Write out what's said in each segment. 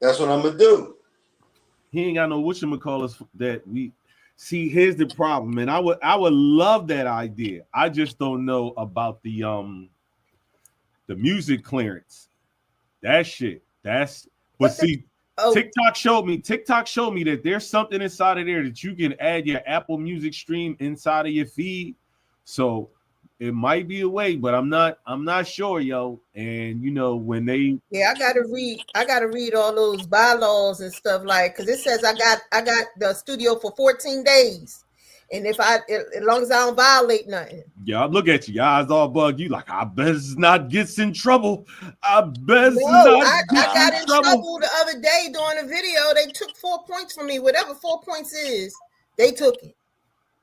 That's what I'm gonna do. He ain't got no whatchamacallits that we see. Here's the problem, man. I would love that idea. I just don't know about the music clearance. That shit. But see, TikTok showed me that there's something inside of there that you can add your Apple Music stream inside of your feed. So it might be a way, but I'm not sure, yo. And you know, when they I gotta read all those bylaws and stuff, like, because it says I got the studio for 14 days. And as long as I don't violate nothing. Yeah, look at you. Your eyes all bug. You like, I best not get in trouble. I got in trouble the other day doing a video. They took 4 points from me. Whatever 4 points is, they took it.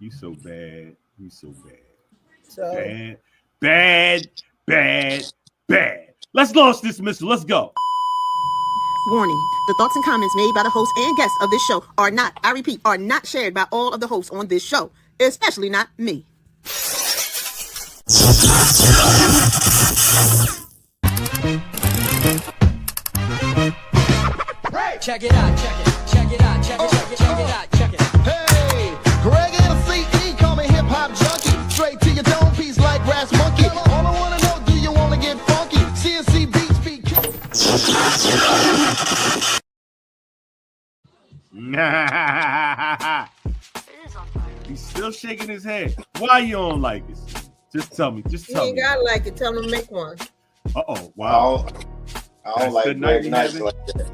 You so bad. You so bad. So bad. Let's launch this missile. Let's go. Warning, the thoughts and comments made by the host and guests of this show are not, I repeat, are not shared by all of the hosts on this show, especially not me. Check it out, check it. Hey, Greg LCE, call me hip hop junkie. Straight to your dome piece like Brass Monkey. All I wanna know, do you wanna get funky? CNC beats be He's still shaking his head. Why you don't like this? Just tell me. You ain't gotta like it. Tell him to make one. Wow. I don't like Greg Nice like that.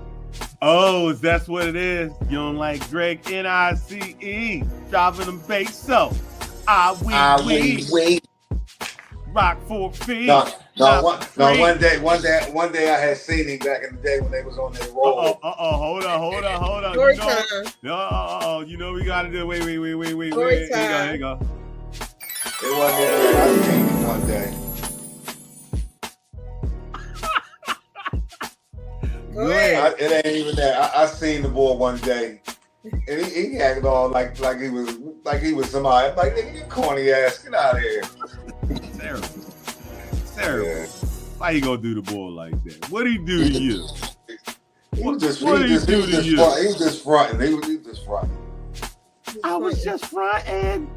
Oh, that's what it is. You don't like Greg NICE dropping them bass. So I wait. Rock 4 feet. One day I had seen him back in the day when they was on their roll. Hold on. Story time. You know we gotta do. Wait. Story time. Here you go. It wasn't even that. I seen him one day. It ain't even that. I seen the boy one day, and he acted all like he was somebody. Like, nigga, you corny ass, get out of here. Terrible. Yeah. Why you gonna do the boy like that? What did he do to you? He was just fronting. I was just fronting.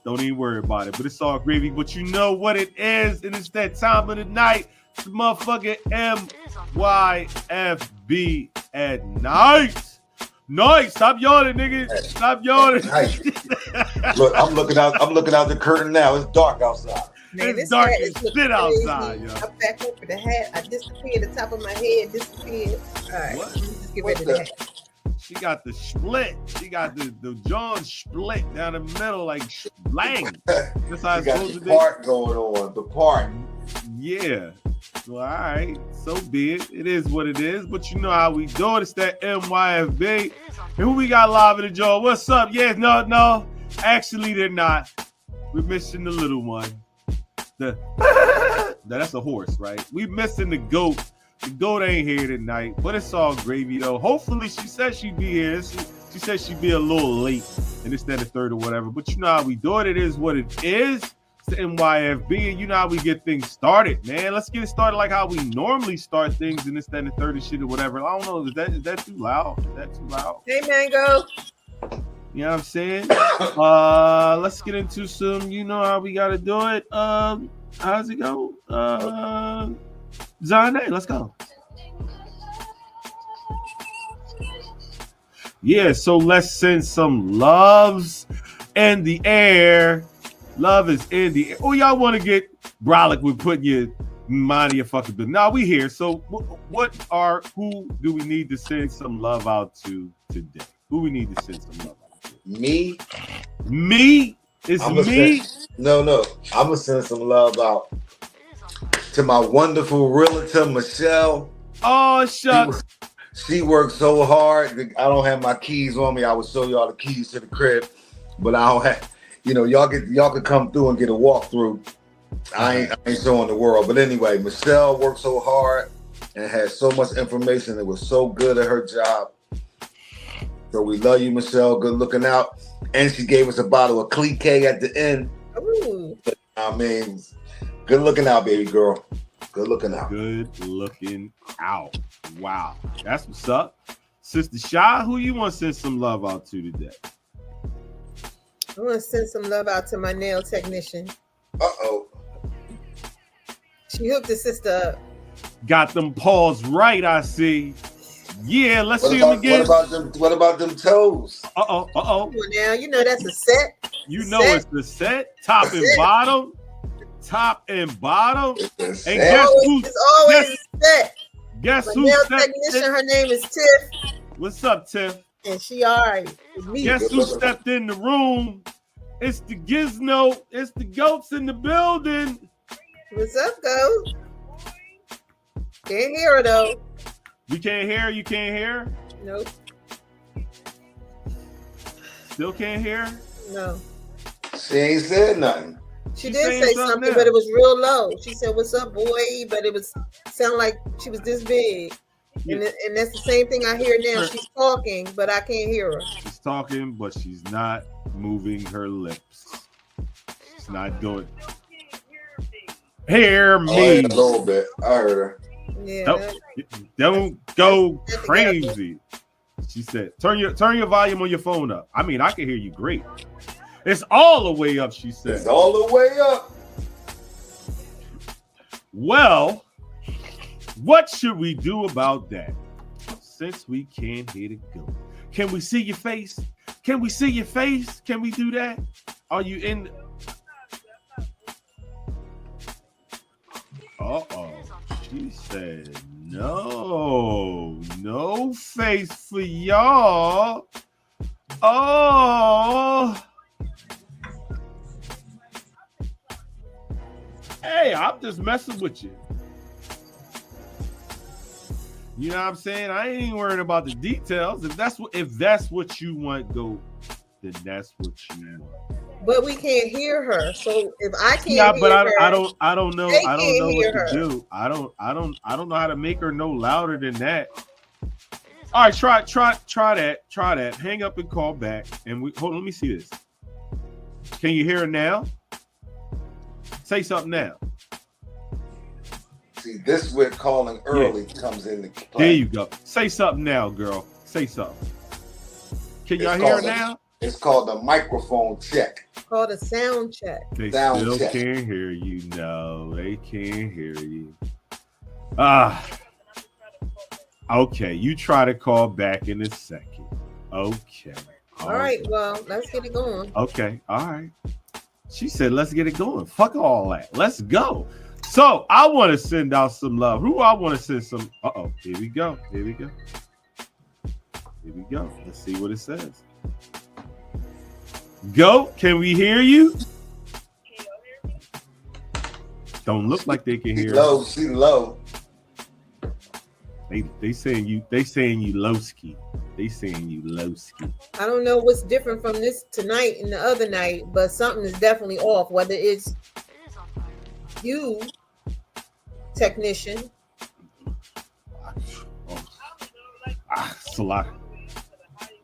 Don't even worry about it. But it's all gravy. But you know what it is, and it's that time of the night. It's the motherfucking MYFB at night. Nice. Stop yawning, nigga. Stop yawning. Look, I'm looking out the curtain now. It's dark outside. Man, it's dark as shit outside, yo. I'm back over the hat. I disappeared. The top of my head disappeared. All right. What? Just get rid of the hat. She got the split. She got the John split down the middle like blang. That's how it's supposed to be. Part going on. The part. Yeah. Well, all right. So be it. It is what it is. But you know how we do it. It's that MYFB. And who we got live in the jaw? What's up? Yes, no. Actually, they're not. We're missing the little one. That's a horse, right? We missing the goat. The goat ain't here tonight, but it's all gravy though. Hopefully, she said she'd be here. She said she'd be a little late, and it's then the third or whatever. But you know how we do it. It is what it is. It's the MYFB, and you know how we get things started, man. Let's get it started like how we normally start things, and it's then the third and shit or whatever. I don't know. Is that too loud? Is that too loud? Hey, Mango. You know what I'm saying? Let's get into some. You know how we gotta do it. How's it go? Zane, let's go. Yeah, so let's send some loves in the air. Love is in the air. Oh, y'all want to get brolic with putting your mind in your fucking business. Now we here. So who do we need to send some love out to today? Who we need to send some love out to? Me? It's me? No. I'm going to send some love out to my wonderful realtor, Michelle. Oh, shucks. She worked so hard. I don't have my keys on me. I would show y'all the keys to the crib, but I don't have, y'all could come through and get a walkthrough. I ain't showing the world. But anyway, Michelle worked so hard and had so much information. It was so good at her job. So we love you, Michelle. Good looking out. And she gave us a bottle of Clique at the end. Ooh. I mean, good looking out, baby girl. Good looking out. Good looking out. Wow. That's what's up. Sister Shy, who you want to send some love out to today? I want to send some love out to my nail technician. Uh-oh. She hooked the sister up. Got them paws right, I see. Yeah, let's What see them about, again. what about them toes? Uh-oh. Come on now, you know that's a set. You know it's the set, top and bottom. Top and bottom. It's a And set. guess who? It's always a set. Guess My who? nail stepped technician, in? her name is Tiff, What's up, Tiff? and she all right with me. Guess who stepped in the room? It's the Gizmo. It's the goats in the building. What's up, Ghost? Can't hear her though. We can't hear. You can't hear. Nope. Still can't hear. No. She ain't said nothing. She saying did say something something, now. but it was real low. She said, "What's up, boy?" But it was sound like she was this big, and that's the same thing I hear now. She's talking, but I can't hear her. She's talking, but she's not moving her lips. She's not doing. Hear Oh, me. a little bit. I heard her. Yeah. Nope. Don't go crazy. She said, turn your volume on your phone up. I mean, I can hear you great. It's all the way up, she said. It's all the way up. Well, what should we do about that? Since we can't hear the goat. Can we see your face? Can we see your face? Can we do that? Are you in? Uh-oh. She said, no face for y'all. Oh. Hey, I'm just messing with you. You know what I'm saying? I ain't even worried about the details. If that's what you want, go. Then that's what you want. But we can't hear her. So if I can't Yeah, hear but her, I don't know. I don't they know can't what hear to her. do. I don't know how to make her no louder than that. All right, try that. Hang up and call back. And hold on, let me see this. Can you hear her now? Say something now. See, this where calling early comes into play. There you go. Say something now, girl. Say something. Can y'all It's hear her called now? It's called the microphone check. called a sound check. They Sound still check. can't hear you. No, they can't hear you. Okay. You try to call back in a second. Okay. All right, well, let's get it going. Okay. All right. She said, let's get it going. Fuck all that. Let's go. So I want to send out some love. Who I want to send some? Uh-oh. Here we go. Here we go. Here we go. Let's see what it says. Go. Can we hear you? Don't look like they can hear us. Low, see low. They saying you lowski. They saying you lowski. I don't know what's different from this tonight and the other night, but something is definitely off. Whether it's you, technician, It's a lot.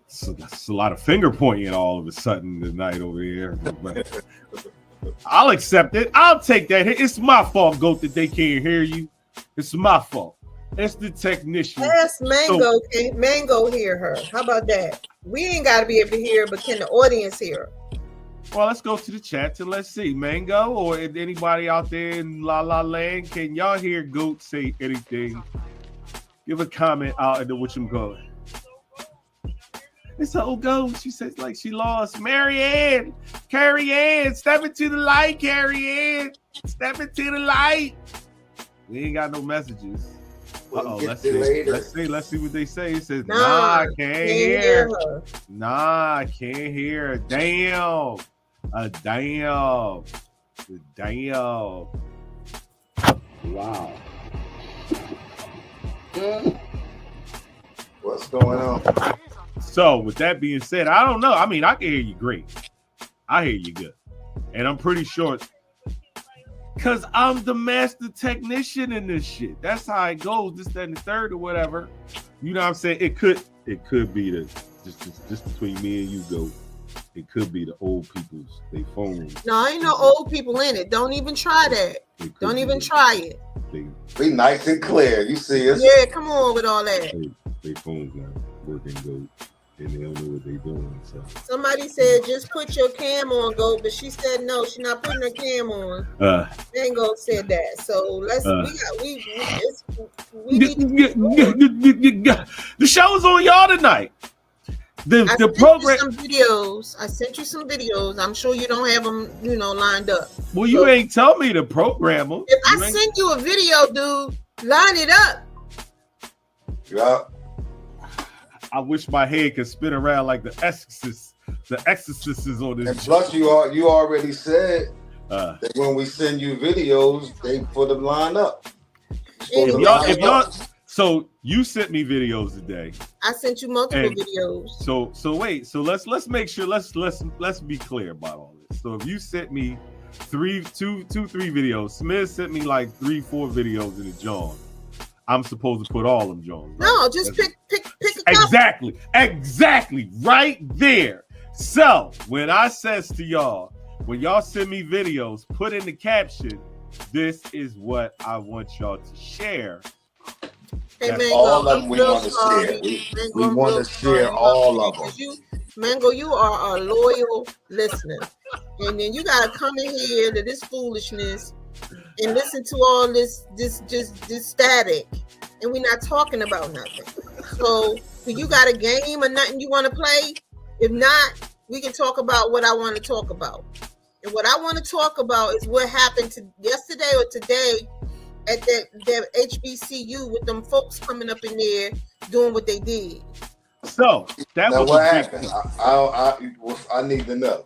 It's a lot of finger pointing all of a sudden tonight over here. But I'll accept it. I'll take that. It's my fault, Goat, that they can't hear you. It's my fault. It's the technician. ask Mango. Can Mango hear her? How about that? We ain't got to be able to hear, but can the audience hear her? Well, let's go to the chat and let's see. Mango or anybody out there in La La Land, can y'all hear Goat say anything? Give a comment out in the whatchamacallit. It's old Goat. She says like she lost. Marianne, Carrie Ann, step into the light, Carrie Ann. Step into the light. We ain't got no messages. Uh-oh, We'll let's get see. to later. Let's see what they say. It says, Nah, I can't hear. her. Nah, I can't hear. Damn. Damn. Damn. Wow. What's going on? So, with that being said, I don't know. I mean, I can hear you great. I hear you good. And I'm pretty sure because I'm the master technician in this shit. That's how it goes. This, that, and the third or whatever. You know what I'm saying? It could be the just between me and you, Go. it could be the old people's they phones. No, ain't no old people in it. Don't even try that. Don't even try it. Be nice and clear. You see us? Yeah, come on with all that. They phones not working good, and they don't know what they're doing. So Somebody said just put your cam on, Goat, but she said no, she's not putting her cam on. Mango said that. So let's we need to the show's on y'all tonight. The program. Some videos. I sent you some videos. I'm sure you don't have them, lined up. Well, you ain't tell me to program them. If I send you a video, dude, line it up. Yeah. I wish my head could spin around like the Exorcist. The Exorcist is on this. And plus, you already said that when we send you videos, they put them line up. If y'all, so you sent me videos today. I sent you multiple videos. So wait. So let's make sure. Let's be clear about all this. So if you sent me three videos, Smith sent me like 3-4 videos in the John. I'm supposed to put all them Jones. Right? No, just pick a couple. Exactly, right there. So when I says to y'all, when y'all send me videos, put in the caption, this is what I want y'all to share. Hey, Mango, all of them we want to share. We want to share all of them. Mango, you are a loyal listener, and then you gotta come in here to this foolishness and listen to all this static, and we're not talking about nothing. So, do you got a game or nothing you want to play? If not, we can talk about what I want to talk about. And what I want to talk about is what happened yesterday or today at that HBCU with them folks coming up in there doing what they did. So that now was what happened. I need to know.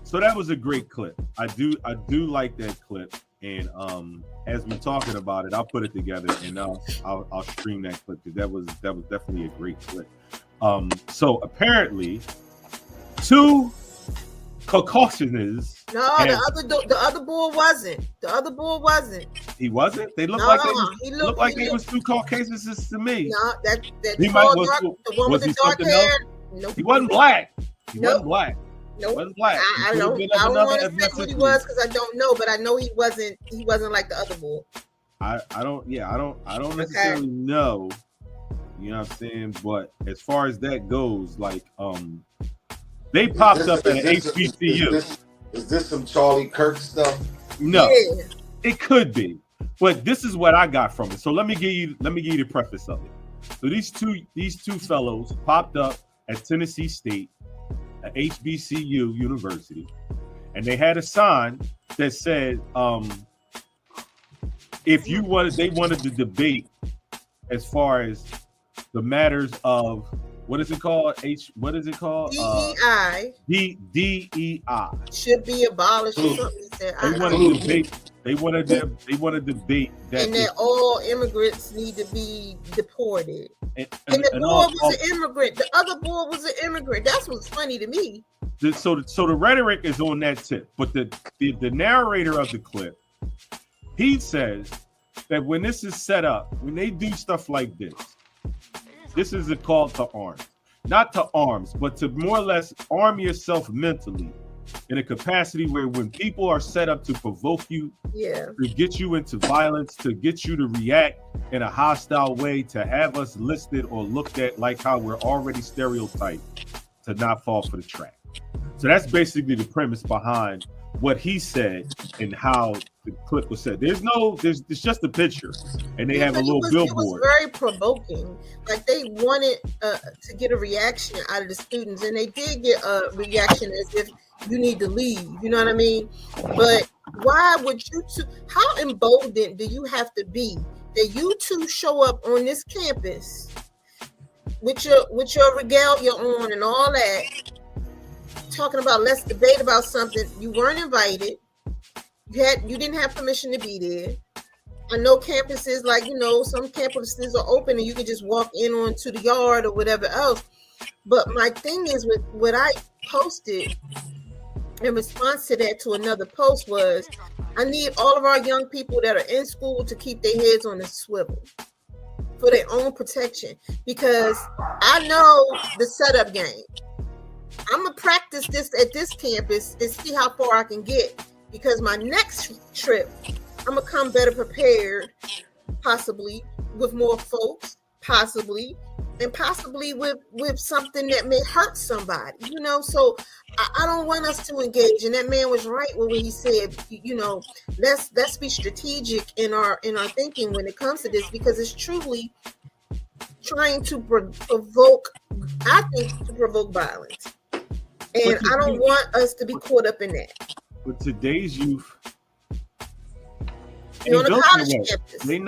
So that was a great clip. I do like that clip. And as we're talking about it, I'll put it together and I'll stream that clip because that was definitely a great clip. So apparently, two Caucasians. No, the other bull wasn't. The other bull wasn't. He wasn't. They looked like they was two Caucasians to me. No, that he tall might dark, the one with the dark hair. Nope. He wasn't black. Nope. Black. Nope. Wasn't black. I don't want to say what he was because I don't know, but I know he wasn't like the other bull. I don't necessarily know. You know what I'm saying? But as far as that goes, like they popped up at HBCU. Is this some Charlie Kirk stuff? No, it could be. But this is what I got from it. So let me give you the preface of it. So these two fellows popped up at Tennessee State, at HBCU University, and they had a sign that said, they wanted to debate as far as the matters of what is it called? DEI. DEI Should be abolished or something. They want to debate that, and that all immigrants need to be deported. And the boy was an immigrant. The other boy was an immigrant. That's what's funny to me. So the rhetoric is on that tip, but the narrator of the clip, he says that when this is set up, when they do stuff like this is a call to arms. Not to arms, but to more or less arm yourself mentally in a capacity where when people are set up to provoke you, to get you into violence, to get you to react in a hostile way, to have us listed or looked at like how we're already stereotyped, to not fall for the trap. So that's basically the premise behind what he said and how the clip was said. There's just a picture, and they have a little billboard. It was very provoking. Like they wanted to get a reaction out of the students, and they did get a reaction as if you need to leave. You know what I mean? But why would you two? How emboldened do you have to be that you two show up on this campus with your regalia on and all that? Talking about let's debate about something. You weren't invited. You didn't have permission to be there. I know campuses like some campuses are open and you can just walk in onto the yard or whatever else. But my thing is with what I posted in response to that to another post was I need all of our young people that are in school to keep their heads on a swivel for their own protection because I know the setup game. I'm gonna practice this at this campus and see how far I can get, because my next trip, I'm gonna come better prepared, possibly with more folks, possibly with something that may hurt somebody, you know. So I don't want us to engage. And that man was right when he said, you know, let's be strategic in our thinking when it comes to this, because it's truly trying to provoke, I think, to provoke violence. And I don't want us to be caught up in that. But today's youth, You're on a college campus. They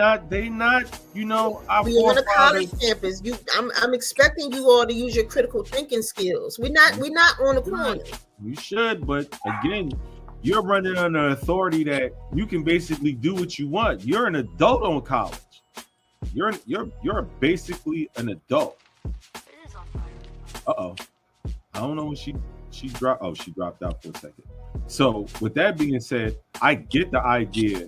not, you know, our We're on a college forefathers. campus. I'm expecting you all to use your critical thinking skills. We're not on the corner. You should, but again, you're running under authority that you can basically do what you want. You're an adult on college. You're basically an adult. Uh-oh. I don't know when she dropped. Oh, she dropped out for a second. So with that being said, I get the idea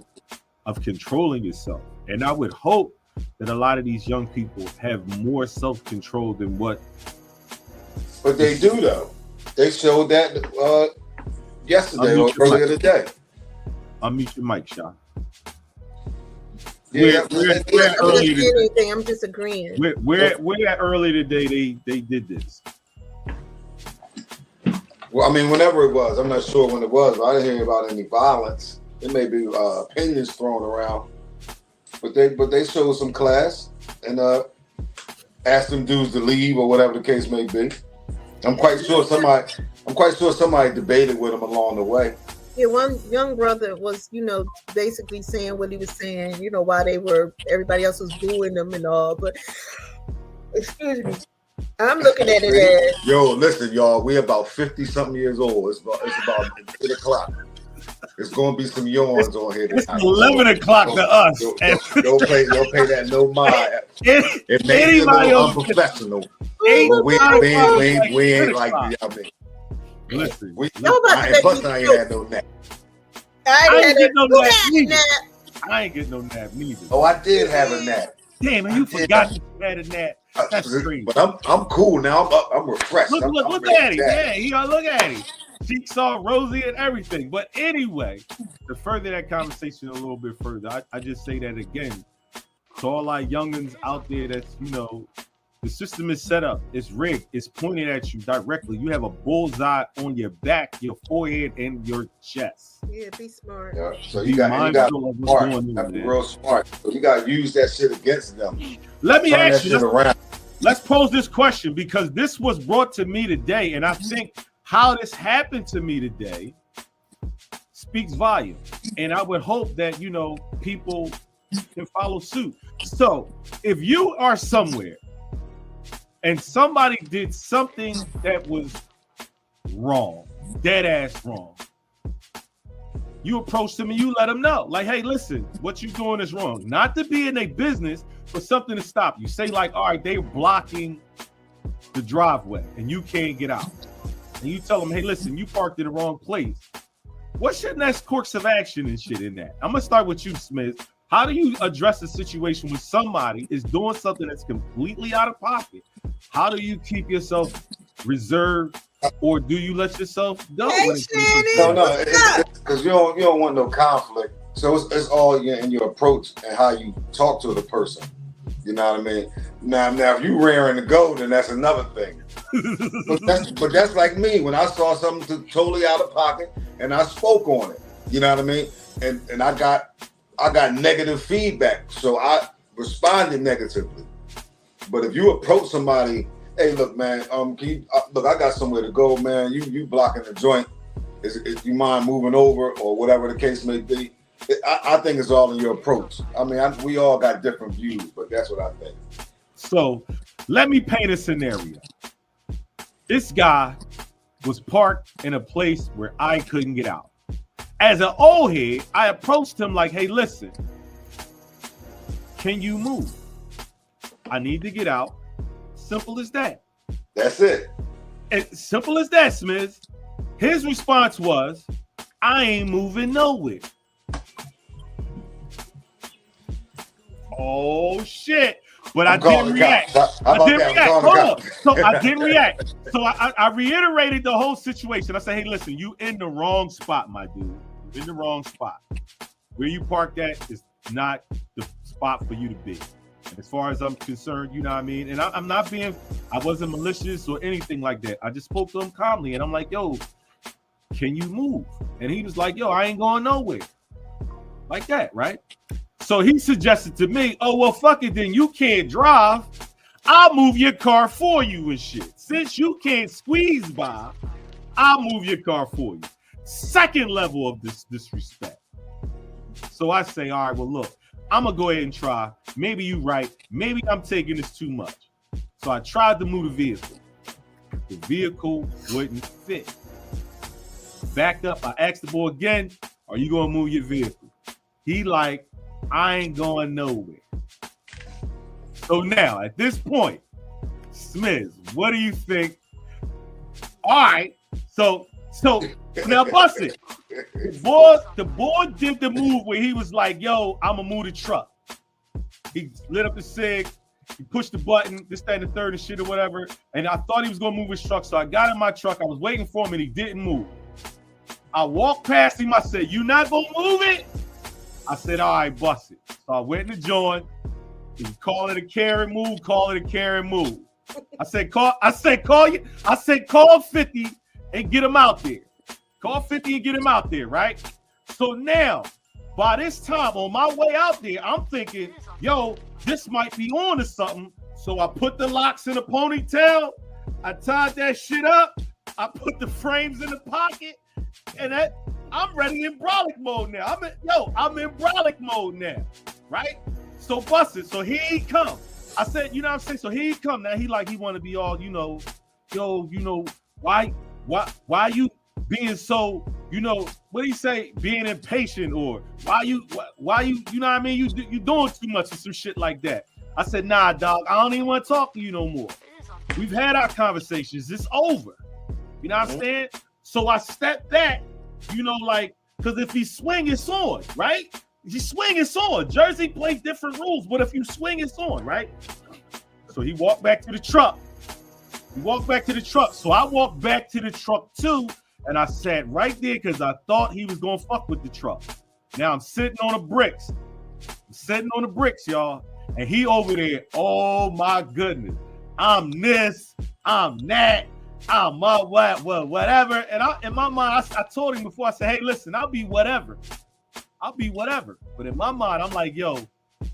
of controlling yourself. And I would hope that a lot of these young people have more self-control than what. But they do, though. They showed that yesterday or earlier today. Unmute your mic, Sean. Yeah, I'm just agreeing. We're at early today. They did this. Well, I mean, whenever it was, I'm not sure when it was, but I didn't hear about any violence. There may be opinions thrown around, but they showed some class and asked them dudes to leave or whatever the case may be. I'm quite sure somebody debated with them along the way. Yeah, one young brother was, you know, basically saying what he was saying, you know, why everybody else was booing them and all, but excuse me. I'm looking at it as, yo, listen, y'all, we about 50-something years old. It's about 8 o'clock. It's gonna be some yawns on here. It's 11 o'clock to us. Don't pay that no mind. It may be a little unprofessional. But we ain't like that. I mean, listen, I ain't had no nap. I ain't getting no nap neither. I ain't getting no nap neither. Oh, I did have a nap. Damn, and you forgot you had a nap. That's crazy. But I'm cool now. I'm refreshed. Look at him. Yeah, look at him. She saw Rosie and everything. But anyway, to further that conversation a little bit further, I just say that again. To all our youngins out there that's, you know, the system is set up. It's rigged. It's pointed at you directly. You have a bullseye on your back, your forehead, and your chest. Yeah, be smart. Yeah, so you got be real smart. So you got to use that shit against them. Let me ask you. Let's pose this question, because this was brought to me today, and I think how this happened to me today speaks volume. And I would hope that, you know, people can follow suit. So if you are somewhere and somebody did something that was wrong, dead ass wrong, you approach them and you let them know, like, hey, listen, what you doing is wrong. Not to be in a business, but something to stop you. Say like, all right, they're blocking the driveway and you can't get out. And you tell them, hey, listen, you parked in the wrong place. What's your next course of action and shit in that? I'm going to start with you, Smith. How do you address a situation when somebody is doing something that's completely out of pocket? How do you keep yourself reserved, or do you let yourself go? No, because you don't want no conflict. So it's all in your approach and how you talk to the person. You know what I mean? Now if you raring to go, then that's another thing. but that's like me when I saw something totally out of pocket and I spoke on it. You know what I mean? And I got negative feedback, so I responded negatively. But if you approach somebody, hey, look, man, look, I got somewhere to go, man. You blocking the joint. Is you mind moving over or whatever the case may be? I think it's all in your approach. I mean, we all got different views, but that's what I think. So let me paint a scenario. This guy was parked in a place where I couldn't get out. As an old head, I approached him like, hey, listen, can you move? I need to get out. Simple as that. That's it. As simple as that, Smith. His response was, I ain't moving nowhere. Oh, shit. But I'm I calling didn't the react. cops. How I about didn't that? I'm react. calling the Hold up. cops. So I didn't react. So I reiterated the whole situation. I said, hey, listen, you in the wrong spot, my dude. You're in the wrong spot. Where you parked at is not the spot for you to be. And as far as I'm concerned, you know what I mean? And I wasn't malicious or anything like that. I just spoke to him calmly. And I'm like, yo, can you move? And he was like, yo, I ain't going nowhere. Like that, right? So he suggested to me, oh, well, fuck it, then you can't drive. I'll move your car for you and shit. Since you can't squeeze by, I'll move your car for you. Second level of this disrespect. So I say, all right, well, look, I'm going to go ahead and try. Maybe you're right. Maybe I'm taking this too much. So I tried to move the vehicle. The vehicle wouldn't fit. Backed up. I asked the boy again, are you going to move your vehicle? He like, I ain't going nowhere. So now, at this point, Smiz, what do you think? All right. So now bust it. The boy did the move where he was like, yo, I'm going to move the truck. He lit up the cig. He pushed the button, this, that, and the third and shit or whatever. And I thought he was going to move his truck. So I got in my truck. I was waiting for him and he didn't move. I walked past him. I said, you not going to move it? I said, all right, bust it. So I went in the joint. He call it a Karen move, call it a Karen move. I said, call 50 and get him out there. Call 50 and get him out there, right? So now, by this time, on my way out there, I'm thinking, yo, this might be on to something. So I put the locks in a ponytail. I tied that shit up. I put the frames in the pocket. And I'm ready in brolic mode now. I'm in brolic mode now, right? So bust it. So here he come. I said, you know what I'm saying? So here he come. Now he want to be all, why you being so, what do you say? Being impatient, or why you, you know what I mean? You doing too much of some shit like that. I said, nah, dog, I don't even want to talk to you no more. We've had our conversations. It's over. You know what I'm saying? So I stepped back, because if he swing, it's on, right? If you swing, it's on. Jersey plays different rules, but if you swing, it's on, right? So he walked back to the truck. So I walked back to the truck too, and I sat right there because I thought he was going to fuck with the truck. Now I'm sitting on the bricks. Y'all. And he over there, oh my goodness. I'm this, I'm that. I'm whatever. And in my mind, I told him before, I said, hey, listen, I'll be whatever. But in my mind, I'm like, yo,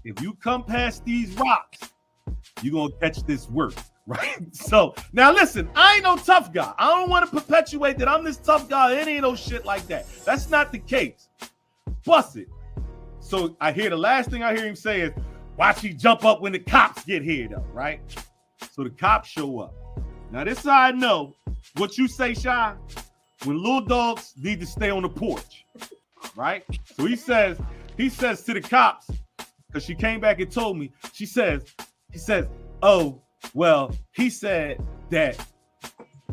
if you come past these rocks, you're going to catch this work, right? So now listen, I ain't no tough guy. I don't want to perpetuate that I'm this tough guy. It ain't no shit like that. That's not the case. Bust it. So the last thing I hear him say is, watch you jump up when the cops get here though, right? So the cops show up. Now, this is how I know what you say, Shy, when little dogs need to stay on the porch, right? So he says to the cops, because she came back and told me, he says, oh, well, he said that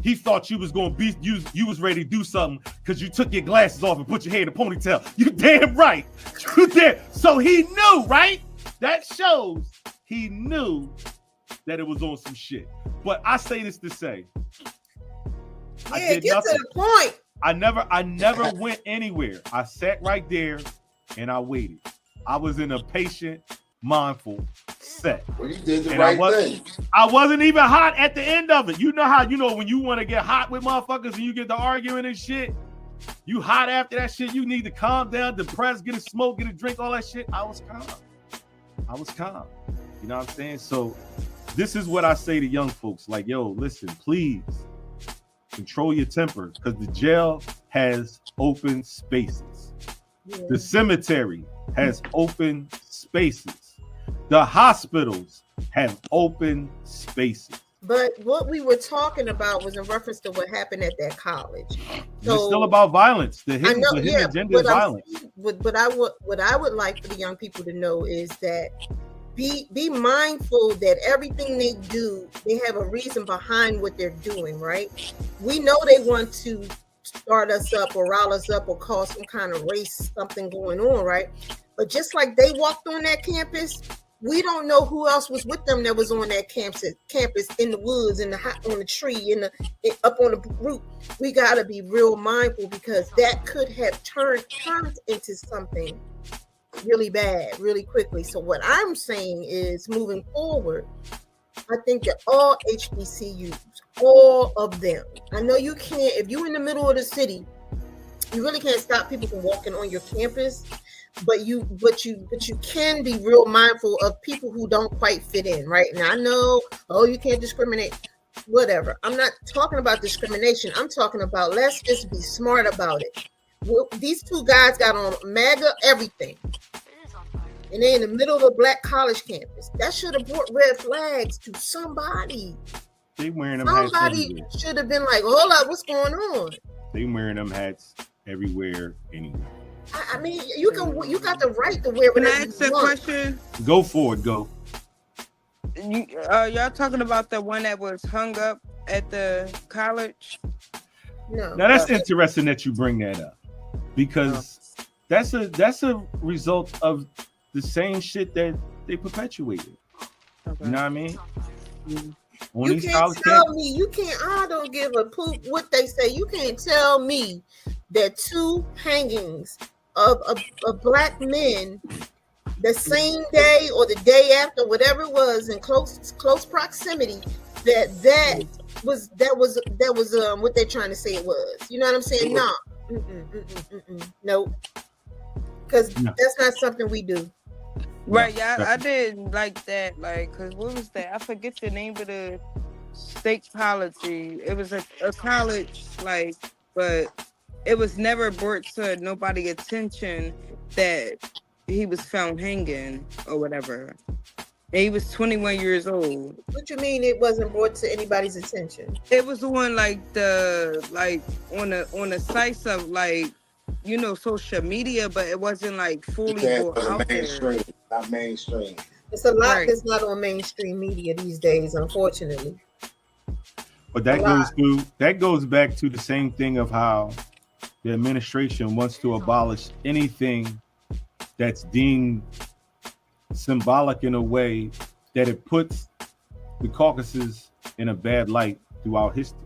he thought you was going to be, you was ready to do something because you took your glasses off and put your hair in a ponytail. You damn right. You did. So he knew, right? That shows he knew that it was on some shit. But I say this to say, get to the point. I never went anywhere. I sat right there and I waited. I was in a patient, mindful set. Well, you did the right thing. I wasn't even hot at the end of it. You know how, when you want to get hot with motherfuckers and you get to arguing and shit, you hot after that shit, you need to calm down, depress, get a smoke, get a drink, all that shit. I was calm. You know what I'm saying? So this is what I say to young folks. Like, yo, listen, please control your temper, because the jail has open spaces. Yeah. The cemetery has open spaces. The hospitals have open spaces. But what we were talking about was in reference to what happened at that college. So, it's still about violence. The hidden agenda is violence. What I would like for the young people to know is that be mindful that everything they do, they have a reason behind what they're doing, right? We know they want to start us up or rile us up or cause some kind of race, something going on, right? But just like they walked on that campus, We don't know who else was with them that was on that campus in the woods, on the tree, up on the roof. We gotta be real mindful because that could have turned into something really bad really quickly. So what I'm saying is, moving forward, I think that all HBCUs, all of them. I know you can't, if you're in the middle of the city, you really can't stop people from walking on your campus. But you can be real mindful of people who don't quite fit in, right? Now I know, you can't discriminate, whatever. I'm not talking about discrimination. I'm talking about let's just be smart about it. Well, these two guys got on MAGA everything, and they're in the middle of a black college campus. That should have brought red flags to somebody. They wearing them hats. Somebody should have been like, hold up, what's going on? They wearing them hats everywhere, anywhere. I mean, you got the right to wear whatever. Can I ask a question? Go for it. Go. Y'all talking about the one that was hung up at the college? No. Now that's interesting that you bring that up, because that's a result of the same shit that they perpetuated. Okay. You know what I mean? You can't tell me. You can't. I don't give a poop what they say. You can't tell me that two hangings of black men the same day or the day after, whatever it was, in close proximity, that was what they're trying to say it was. You know what I'm saying? No. Nope. Because that's not something we do. Right, yeah, I didn't like that. Like, cause what was that? I forget the name of the state policy. It was a college, like, but it was never brought to nobody's attention that he was found hanging or whatever. And he was 21 years old. What you mean it wasn't brought to anybody's attention? It was on like on the sites of like, you know, social media, but it wasn't like fully brought out mainstream, not mainstream. It's a lot that's not on mainstream media these days, unfortunately. But that goes back to the same thing of how the administration wants to abolish anything that's deemed symbolic in a way that it puts the Caucasus in a bad light throughout history.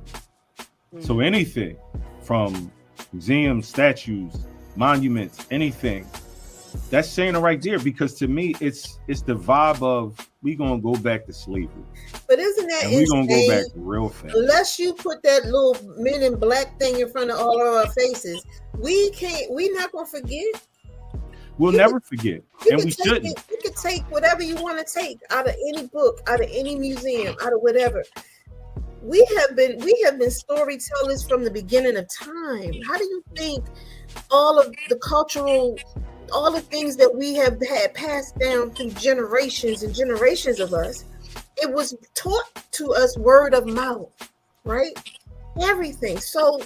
So anything from museums, statues, monuments, anything, that's saying it right there, because to me it's the vibe of we gonna go back to slavery. But isn't that and we gonna go back real fast. Unless you put that little men in black thing in front of all of our faces, we're not gonna forget. We'll never forget, and we shouldn't. You can take whatever you want to take out of any book, out of any museum, out of whatever. We have been storytellers from the beginning of time. How do you think all of the cultural, all the things that we have had passed down through generations and generations of us, it was taught to us word of mouth, right? Everything. So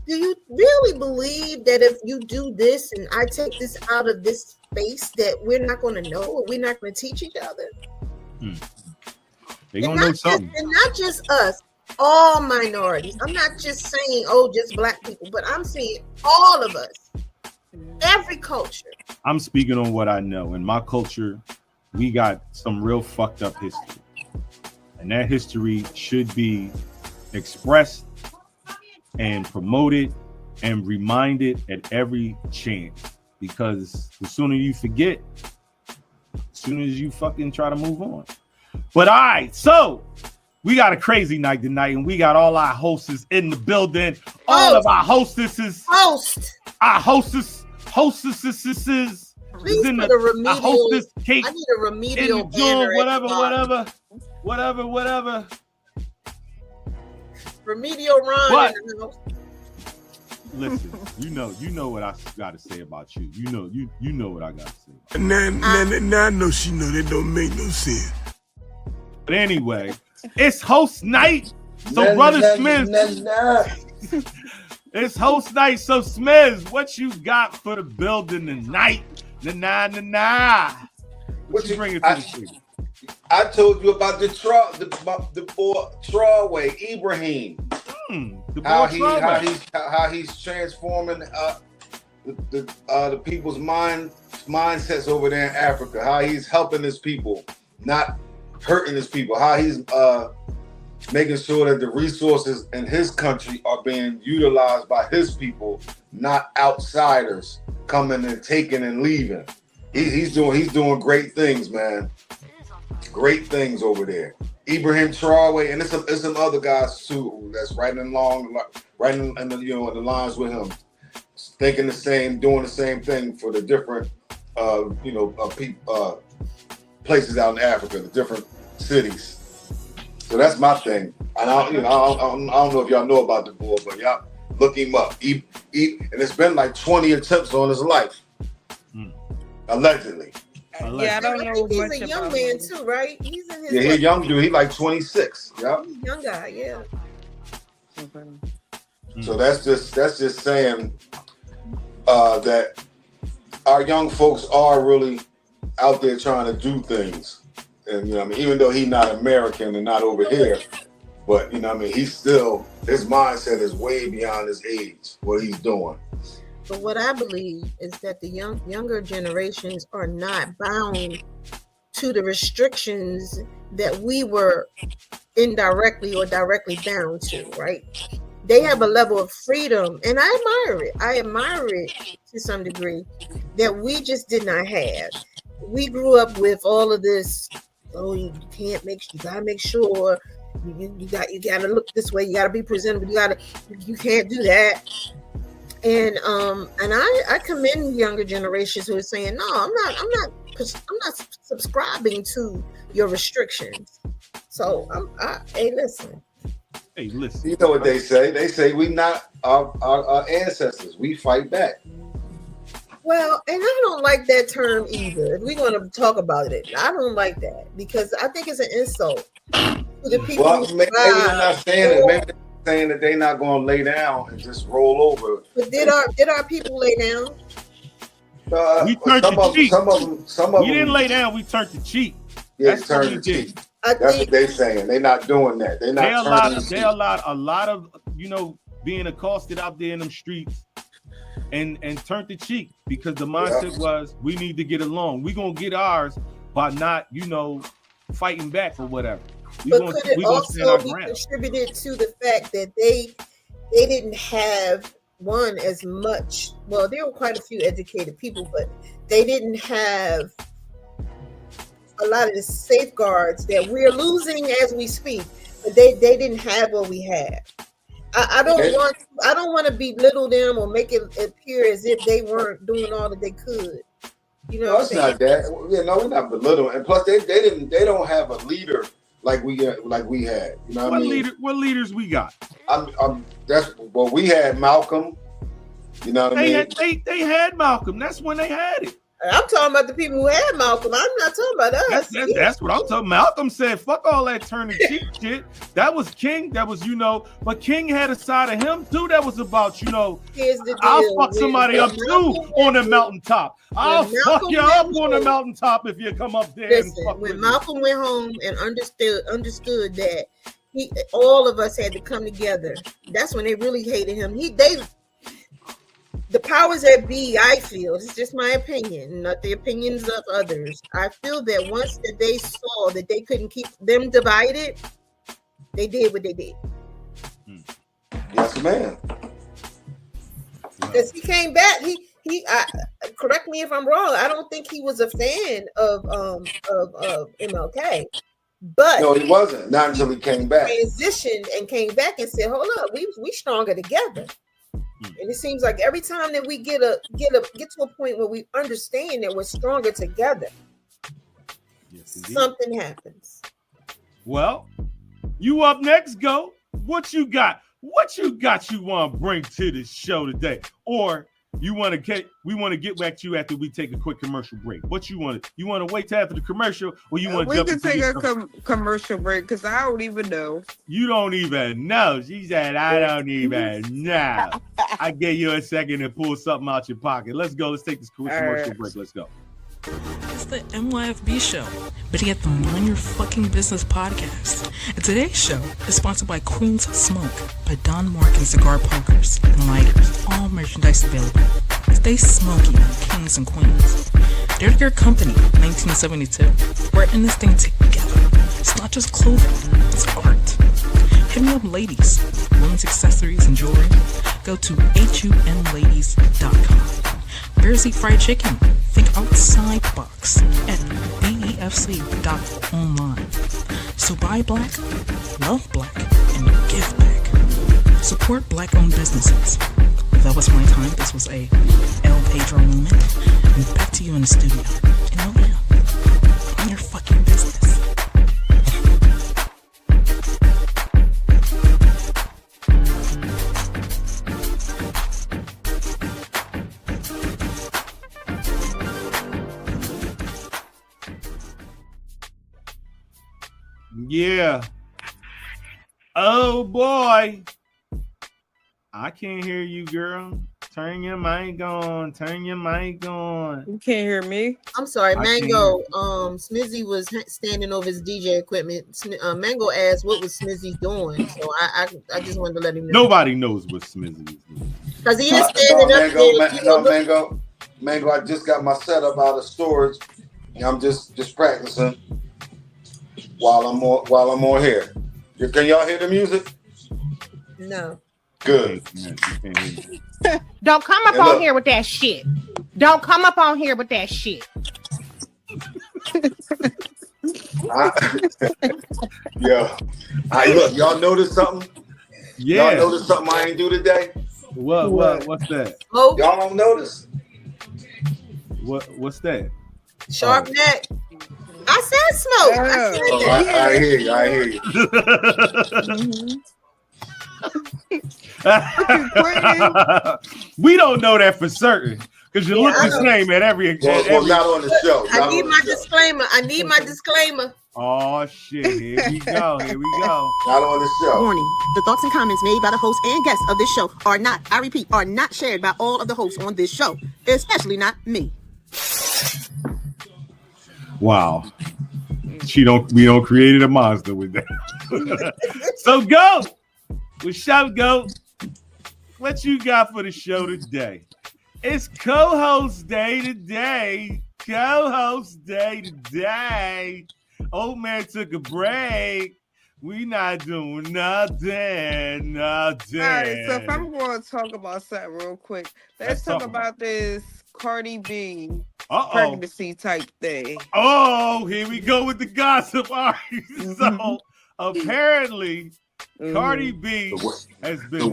do you really believe that if you do this and I take this out of this space that we're not going to know, or we're not going to teach each other? They're going to know something. And not just us, all minorities. I'm not just saying, just black people, but I'm saying all of us, every culture. I'm speaking on what I know. In my culture, we got some real fucked up history. And that history should be expressed and promoted and reminded at every chance, because the sooner you forget, as soon as you fucking try to move on. But all right, so we got a crazy night tonight, and we got all our hosts in the building. All of our hostesses. Our hostesses. Please put a remedial. Hostess cake. I need a remedial banner. Whatever. Remedial Ron. Listen, you know what I gotta say about you. You know what I gotta say. Now I know she know that don't make no sense. But anyway, it's host night. So brother Smith, it's host night. So Smith, what you got for the building tonight? What you bringing to the table? I told you about the boy Trawway Ibrahim. How he's transforming the people's mind mindsets over there in Africa, how he's helping his people, not hurting his people, how he's making sure that the resources in his country are being utilized by his people, not outsiders coming and taking and leaving. He's doing great things, man. Great things over there. Ibrahim Traore, and it's some other guys too that's right in the the lines with him, thinking the same, doing the same thing for the different places out in Africa, the different cities. So that's my thing. And I don't know if y'all know about the boy, but y'all look him up. And it's been like 20 attempts on his life, allegedly. Yeah, I don't know He's much a young about man him. too, right? He's in his Yeah, he's a young dude. He's like 26. Yeah. He's a young guy, yeah. Okay. So that's just saying that our young folks are really out there trying to do things. And even though he's not American and not over here, but he's still, his mindset is way beyond his age, what he's doing. But what I believe is that the younger generations are not bound to the restrictions that we were indirectly or directly bound to, right? They have a level of freedom, and I admire it. I admire it to some degree that we just did not have. We grew up with all of this. Oh, you gotta make sure you gotta look this way. You gotta be presentable. You can't do that. And I commend younger generations who are saying, no, I'm not subscribing to your restrictions. So hey, listen. You know what they say? They say we not our ancestors. We fight back. Well, and I don't like that term either. If we're going to talk about it, I don't like that because I think it's an insult to the people. Well, maybe they're not saying it. Maybe they're saying that they're not going to lay down and just roll over. But did our people lay down? We turned the cheek. Some of them. We didn't lay down. We turned the cheek. Yeah, That's turned what we the cheek. did. That's what they're saying. They're not doing that. They're not. They allowed a lot of being accosted out there in them streets, and turned the cheek because the mindset was we need to get along. We gonna get ours by not fighting back or whatever. But could it also be contributed to the fact that they didn't have as much? Well, there were quite a few educated people, but they didn't have a lot of the safeguards that we're losing as we speak. But they didn't have what we have. I don't want to belittle them or make it appear as if they weren't doing all that they could. No, it's not that. We're not belittling. And plus, they don't have a leader like we had. What leaders we got? We had Malcolm. You know what I mean? They had Malcolm. That's when they had it. I'm talking about the people who had Malcolm. I'm not talking about us. That's what I'm talking about. Malcolm said, fuck all that turning cheek shit. That was King. That was, but King had a side of him too that was about, Here's the deal. I'll fuck somebody up too on the mountaintop. I'll fuck you up on the mountaintop if you come up there. Listen, when Malcolm went home and understood that all of us had to come together, that's when they really hated him. The powers that be, I feel, it's just my opinion, not the opinions of others. I feel that once that they saw that they couldn't keep them divided, they did what they did. Yes, ma'am. Because he came back, he correct me if I'm wrong. I don't think he was a fan of MLK, but no, he wasn't. Not until he came back. Transitioned and came back and said, "Hold up, we stronger together." And it seems like every time that we get to a point where we understand that we're stronger together, something happens. Well, you up next, go. What you got? What you got you want to bring to the show today? Or we want to get back to you after we take a quick commercial break. What you want to wait till after the commercial, or you want to jump into take a commercial break because I don't even know. You don't even know. She said, I don't even know. I give you a second to pull something out your pocket. Let's go. Let's take this commercial break. Let's go. the NYFB show, but yet the Mind Your Fucking Business podcast. And today's show is sponsored by Queen's Smoke by Don Mark and Cigar Pokers and Lighters. All merchandise available. Stay smoky, kings and queens. They're your company, 1972. We're in this thing together. It's not just clothing, it's art. Hit me up, ladies. Women's accessories and jewelry. Go to HUNladies.com. Bears Eat Fried Chicken. Think outside the box at BEFC.online. So buy black, love black, and give back. Support black-owned businesses. That was my time. This was a El Pedro moment. And back to you in the studio. And oh yeah, I'm your fucking business. Yeah. Oh boy. I can't hear you, girl. Turn your mic on. Turn your mic on. You can't hear me? I'm sorry, I can't Mango. Smizzy was standing over his DJ equipment. Mango asked what was Smizzy doing, so I just wanted to let him know. Nobody knows what Smizzy is doing. Because he is standing up there. Mango. I just got my setup out of storage. I'm just practicing while I'm on here. Can y'all hear the music? No. Good. Don't come up on here with that shit. Don't come up on here with that shit. Look, y'all notice something? Yeah. Y'all notice something I ain't do today? What's that? Smoke. Y'all don't notice? What's that? Sharp neck. I said smoke. I hear you. We don't know that for certain because you look the same at every. Well, not on the show. I need my disclaimer. Oh shit! Here we go. Not on the show. Warning: the thoughts and comments made by the host and guests of this show are not, I repeat, are not shared by all of the hosts on this show, especially not me. Wow. We don't created a monster with that. So go. Well, Chef Go. What you got for the show today? It's co-host day today. Old man took a break. We not doing nothing. All right, so if I'm going to talk about something real quick, let's talk about this Cardi B pregnancy type thing. Oh, here we go with the gossip. All right. So apparently, Cardi B has been the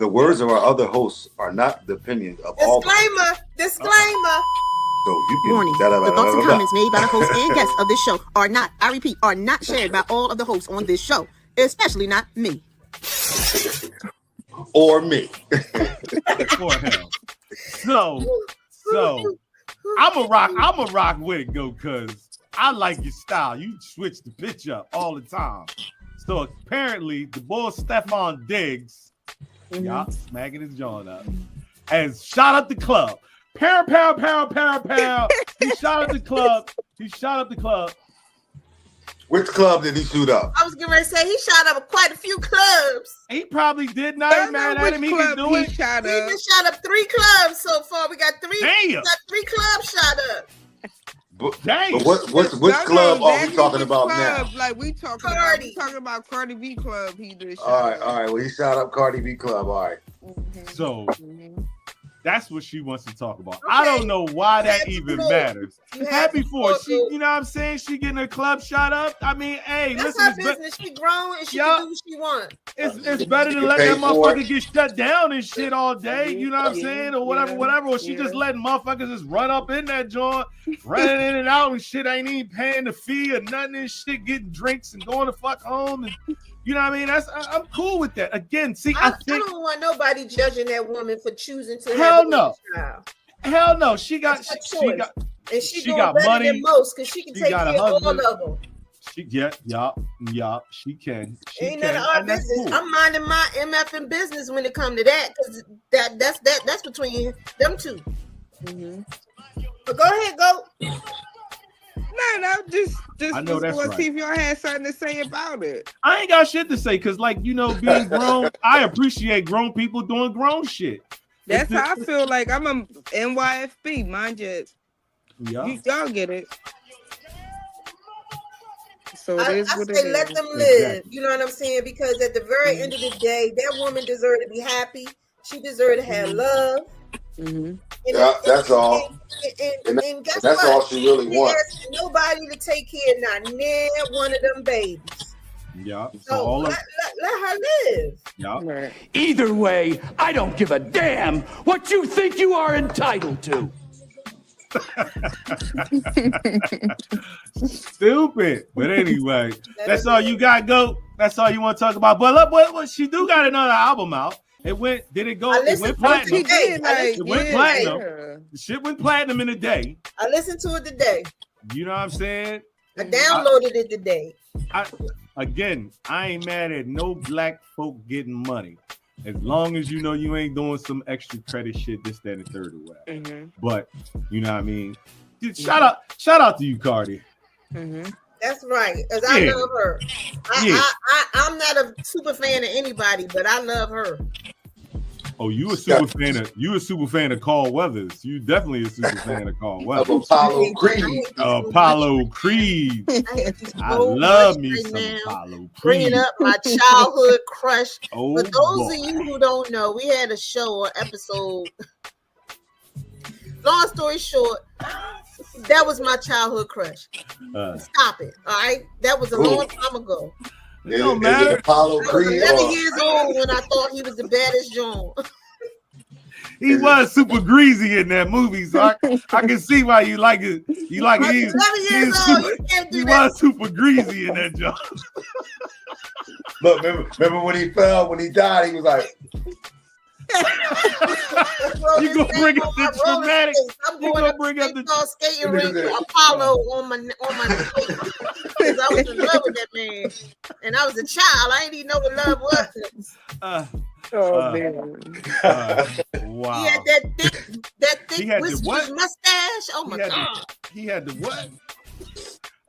words of our other hosts are not the opinion of all. Disclaimer. So you can Warning: the thoughts and comments made by the host and guests of this show are not, I repeat, are not shared by all of the hosts on this show, especially not me. Or me. For him. So I'm a rock with it, go, cause I like your style. You switch the pitch up all the time. So apparently the boy Stephon Diggs, y'all smacking his jaw up, has shot up the club. Pow. He shot up the club. Which club did he shoot up? I was getting ready to say he shot up quite a few clubs. He probably did not, man. At him, he can do it. He just shot up 3 clubs so far. We got 3. Damn. We got 3 clubs shot up. But which club are we talking about now? Like we talking about Cardi B club. He did. All right. Well, he shot up Cardi B club. All right. So that's what she wants to talk about. Okay. I don't know why that even matters. Happy for her. She, you know what I'm saying? She getting her club shot up. I mean, hey, that's listen, her business. She grown and she can do what she wants. It's better than letting that motherfucker get shut down and shit all day. You know what I'm saying? Or whatever. Or she just letting motherfuckers just run up in that joint, running in and out and shit. Ain't even paying the fee or nothing and shit, getting drinks and going to fuck home. And you know what I mean? I'm cool with that. Again, see, I don't want nobody judging that woman for choosing to Hell have no. child. Hell no. She got money than most because she can take care of all of them. She can. Ain't none of our business. Cool. I'm minding my MFing business when it come to that because that's between them two. But go ahead, go. No, just I know was that's going to right. see if y'all had something to say about it. I ain't got shit to say because, like, you know, being grown, I appreciate grown people doing grown shit. That's how I feel like I'm a NYFB, mind you. Yeah. Y'all get it. So it I is what say it let is. them live. Exactly. You know what I'm saying? Because at the very end of the day, that woman deserved to be happy. She deserved to have love. Mm-hmm. Yeah, that's all. And guess That's what? all she really She wants. asked nobody to take care of not near one of them babies. Yeah. So So all of let her live. yeah. Right. Either way, I don't give a damn what you think you are entitled to. Stupid. But anyway, that's all you got, Go. That's all you want to talk about. But look, what she do got another album out. It went, did it go? I It listened went to platinum. it today. It went platinum. The shit went platinum in a day. I listened to it today. You know what I'm saying? I downloaded it today. I ain't mad at no black folk getting money. As long as you know you ain't doing some extra credit shit, this, that, and third or whatever. Mm-hmm. But you know what I mean? Dude, shout out to you, Cardi. Mm-hmm. That's right. Because I Yeah. love her. I'm not a super fan of anybody, but I love her. Oh, you a super fan of Carl Weathers. You definitely a super fan of Carl Of Weathers. Apollo Creed. Apollo Creed. I so love much me right some now. Apollo Bringing Creed. up my childhood crush. Oh, For those boy. of you who don't know, we had a show or episode. Long story short, that was my childhood crush. Stop it. All right. That was a long time ago. It don't Is matter. it Apollo I was Creed 11 or years old when I thought he was the baddest John. He was super greasy in that movie, so I can see why you like it. You like I was it. 11 years old. You can't do He that. was super greasy in that job. look? Remember when he fell? When he died, he was like, You gonna bring up the dramatic? I'm You going gonna up bring up the? skating rink with Apollo on my skate. Because I was in love with that man. And I was a child. I didn't even know what love was. Man. Wow. He had that thick He had the whiskers what? mustache. Oh my God. He had the what?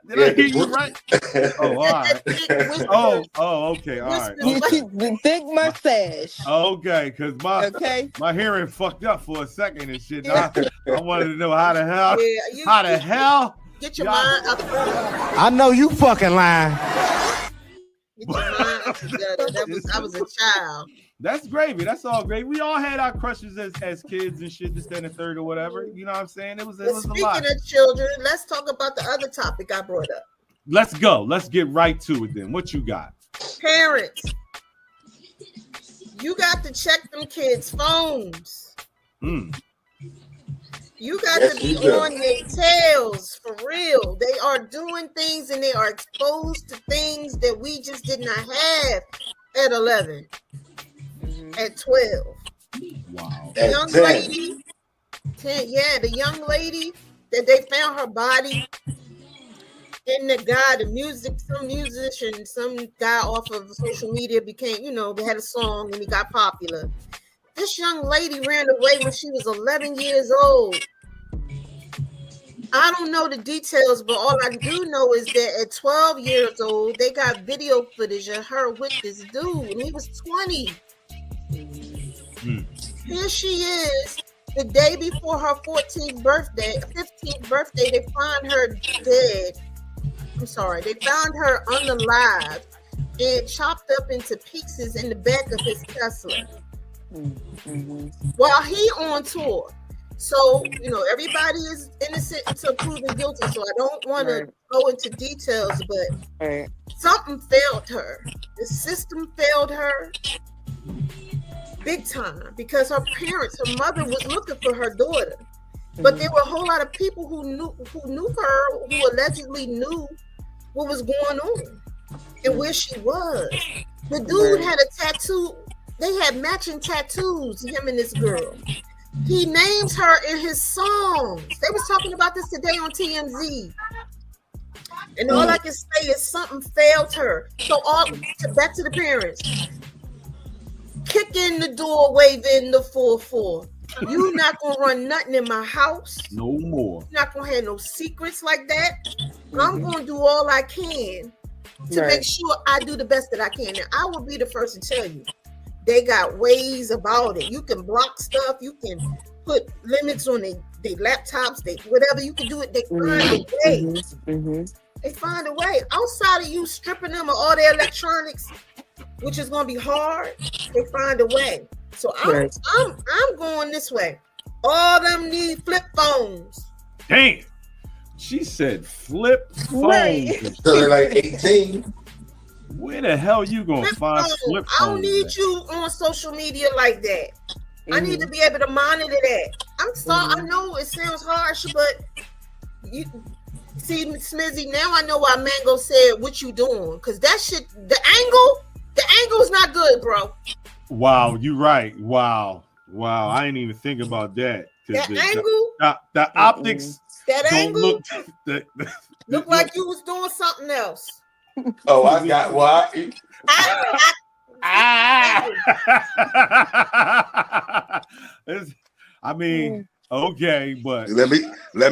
Did I hear you right? Oh, all right. Okay, all right. The thick mustache. Okay, because my hearing fucked up for a second and shit. I wanted to know how the hell. Get your mind up. I know you fucking lying. Get your mind together. I was a child. That's gravy. That's all gravy. We all had our crushes as kids and shit, this, that, and the third or whatever. You know what I'm saying? It was a Speaking lot. of children, let's talk about the other topic I brought up. Let's go. Let's get right to it then. What you got? Parents, you got to check them kids' phones. You got to be on your tails for real. They are doing things and they are exposed to things that we just did not have at 11, at 12. Wow. The young lady, the young lady that they found her body in some musician, some guy off of social media became, they had a song and he got popular. This young lady ran away when she was 11 years old. I don't know the details, but all I do know is that at 12 years old, they got video footage of her with this dude, and he was 20. Here she is, the day before her 15th birthday, they find her dead. I'm sorry, they found her unalive and chopped up into pieces in the back of his Tesla. While he on tour. So, everybody is innocent until proven guilty. So I don't want to go into details, but something failed her. The system failed her big time because her mother was looking for her daughter. But there were a whole lot of people who knew her, who allegedly knew what was going on and where she was. The dude had a tattoo. They had matching tattoos, him and this girl. He names her in his songs. They was talking about this today on TMZ. And all I can say is something failed her. So back to the parents. Kick in the door, wave in the 4-4. You not gonna run nothing in my house. No more. You're not gonna have no secrets like that. I'm gonna do all I can to make sure I do the best that I can. And I will be the first to tell you, they got ways about it. You can block stuff. You can put limits on their laptops. They whatever you can do it. They find a way. They find a way. Outside of you stripping them of all their electronics, which is gonna be hard, they find a way. So I'm going this way. All them need flip phones. Damn. She said flip phones. Right. So they're like 18. Where the hell you gonna find flip phones? I don't need you on social media like that. I need to be able to monitor that. I'm sorry. I know it sounds harsh, but you see, Smizzy, now I know why Mango said what you doing. Cause that shit, the angle's not good, bro. Wow, you right. Wow. I didn't even think about that. That angle, the optics. That don't angle look like you was doing something else. Oh, I got what? I mean, okay, but let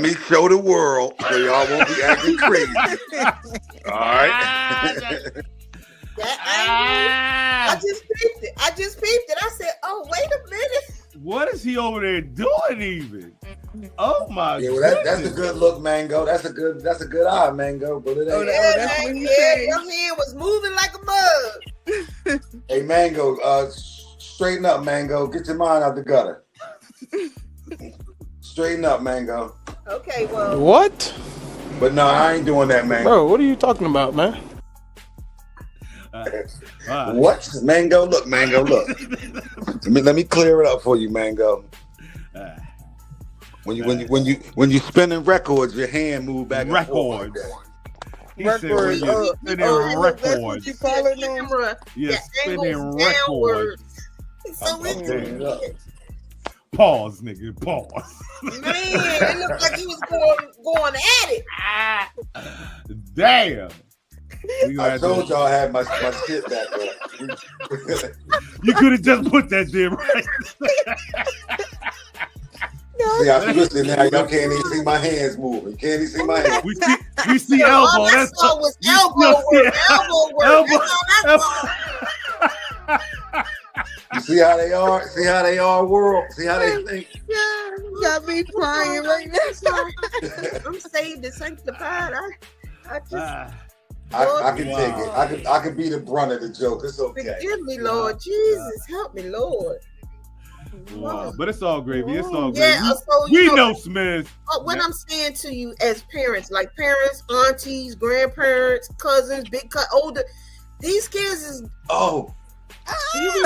me show the world so y'all won't be acting crazy. All right. That angle, I just peeped it. I said, "Oh, wait a minute. What is he over there doing even?" Oh my yeah, well, that's a good look, Mango. That's a good eye, Mango. But it ain't. Your hand was moving like a bug. Hey, Mango, straighten up, Mango. Get your mind out the gutter. Straighten up, Mango. Okay, well. What? But no, I ain't doing that, Mango. Bro, what are you talking about, man? What? Mango, look, Mango, look. Let me clear it up for you, Mango. When you spinning records, your hand move back and forth. He said when you're spinning records. Yeah, spinning records. So pause, nigga. Pause. Man, it looked like he was going at it. Damn. I told y'all I had my shit back up. You could have just put that there, right? See, I listen now. Y'all can't even see my hands moving. You can't even see my hands. We see elbow. All I saw was elbow work. You see how they are? See how they are, world? See how they think? Yeah, you got me crying right now. I'm saved and sanctified. I just. I can take it. I can be the brunt of the joke. It's okay. Forgive me, Lord Jesus. Help me, Lord. Wow. But it's all gravy. It's all gravy. Yeah, so we know Smith. What I'm saying to you as parents, like parents, aunties, grandparents, cousins, older, these kids is you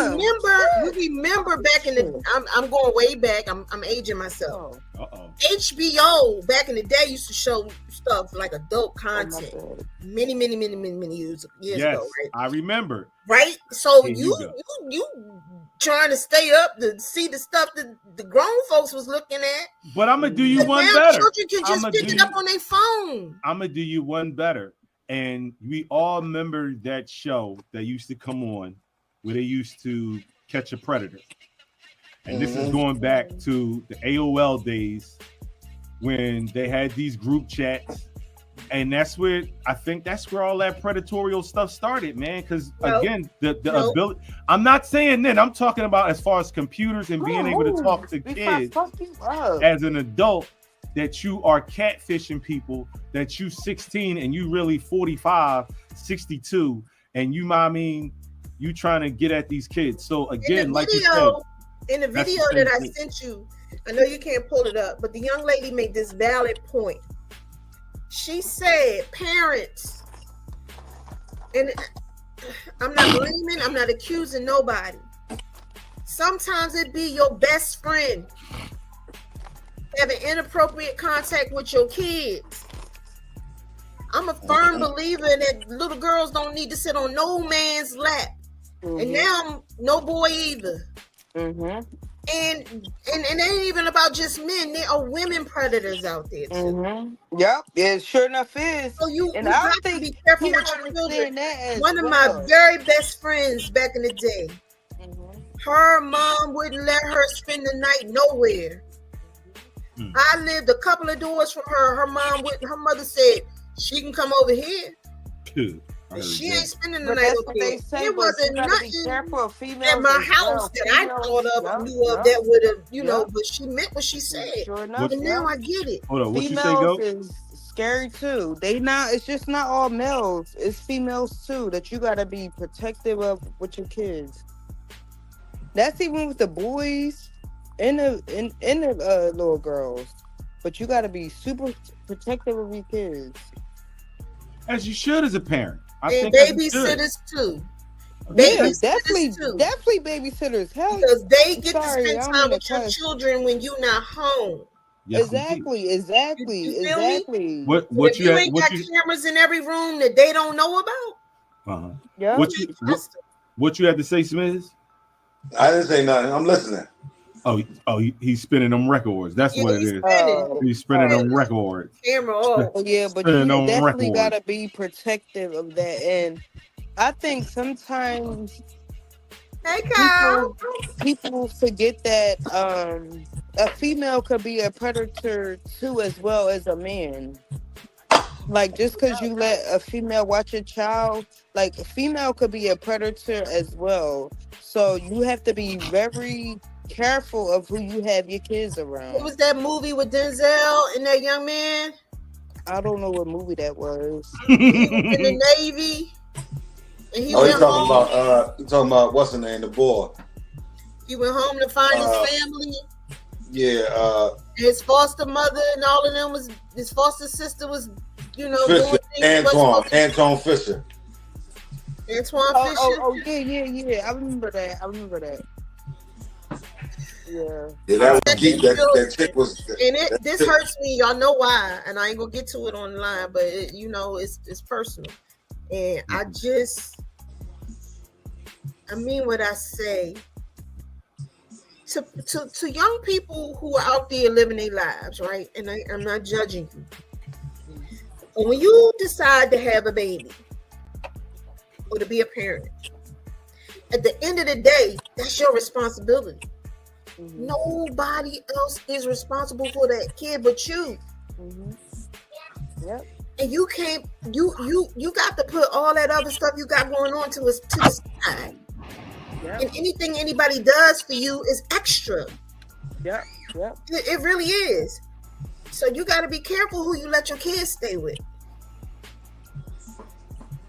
remember back in the I'm going way back. I'm aging myself. HBO back in the day used to show stuff like adult content many years ago, right? I remember. Right? So you trying to stay up to see the stuff that the grown folks was looking at. But I'm gonna do you one better. Children can just pick it up on their phone. I'm gonna do you one better. And we all remember that show that used to come on where they used to catch a predator. And this is going back to the AOL days when they had these group chats. And that's where I think that's where all that predatorial stuff started, man. Because again, the ability. I'm not saying then. I'm talking about as far as computers and being able to talk to kids as an adult. That you are catfishing people. That you 16 and you really 45, 62, and you you trying to get at these kids. So again, like you said, in the video that I sent you, I know you can't pull it up, but the young lady made this valid point. She said, parents, and I'm not blaming, I'm not accusing nobody. Sometimes it be your best friend having inappropriate contact with your kids. I'm a firm believer that little girls don't need to sit on no man's lap. And now I'm no boy either. And it ain't even about just men. There are women predators out there too. Yep, it sure enough is. So you have to be careful with your children. One of my very best friends back in the day, Her mom wouldn't let her spend the night nowhere. I lived a couple of doors from her. Her mom wouldn't. Her mother said she can come over here. She ain't spending the But night that's over what there. they say. It but wasn't you gotta be nothing careful of females at my as house well. that I thought of or knew of that would have, you know, but she meant what she said. Sure enough, And now I get it. Hold on, what you say, females Go? is scary too. They not. It's just not all males. It's females too that you gotta be protective of with your kids. That's even with the boys and the little girls. But you gotta be super protective of your kids. As you should as a parent. I And think as you should. babysitters too. Yeah, definitely babysitters. Hell, Because they get sorry, to spend I don't time mean with to your cuss. children when you're not home. Yes, Exactly. You feel me? Exactly. What If you had- ain't what got you cameras in every room that they don't know about, uh-huh. Yeah. What you had to say, Smith? I didn't say nothing. I'm listening. He's spinning them records. That's what it is. He's spinning them records. camera off. Yeah, but Spinning you on definitely record. gotta be protective of that. And I think sometimes Hey, Kyle. people forget that a female could be a predator too, as well as a man. Like just because you let a female watch a child, like a female could be a predator as well. So you have to be very careful of who you have your kids around. What was that movie with Denzel and that young man? I don't know what movie that was. He was in the Navy. And he Oh, went you talking home. about what's her name? The boy. He went home to find his family. Yeah, His foster mother and all of them was his foster sister was, you know, doing Fisher, things. Antoine Fisher. Antoine Fisher. Oh, yeah. I remember that. Yeah. Yeah, that was deep. That chick was. And that this chick- hurts me. Y'all know why, and I ain't gonna get to it online, but you know, it's personal. And I mean what I say. To young people who are out there living their lives, right? And I'm not judging you. But when you decide to have a baby or to be a parent, at the end of the day, that's your responsibility. Mm-hmm. Nobody else is responsible for that kid but you. Mm-hmm. Yep. And you can't. You got to put all that other stuff you got going on to the side. Yep. And anything anybody does for you is extra. Yep. It really is. So you got to be careful who you let your kids stay with.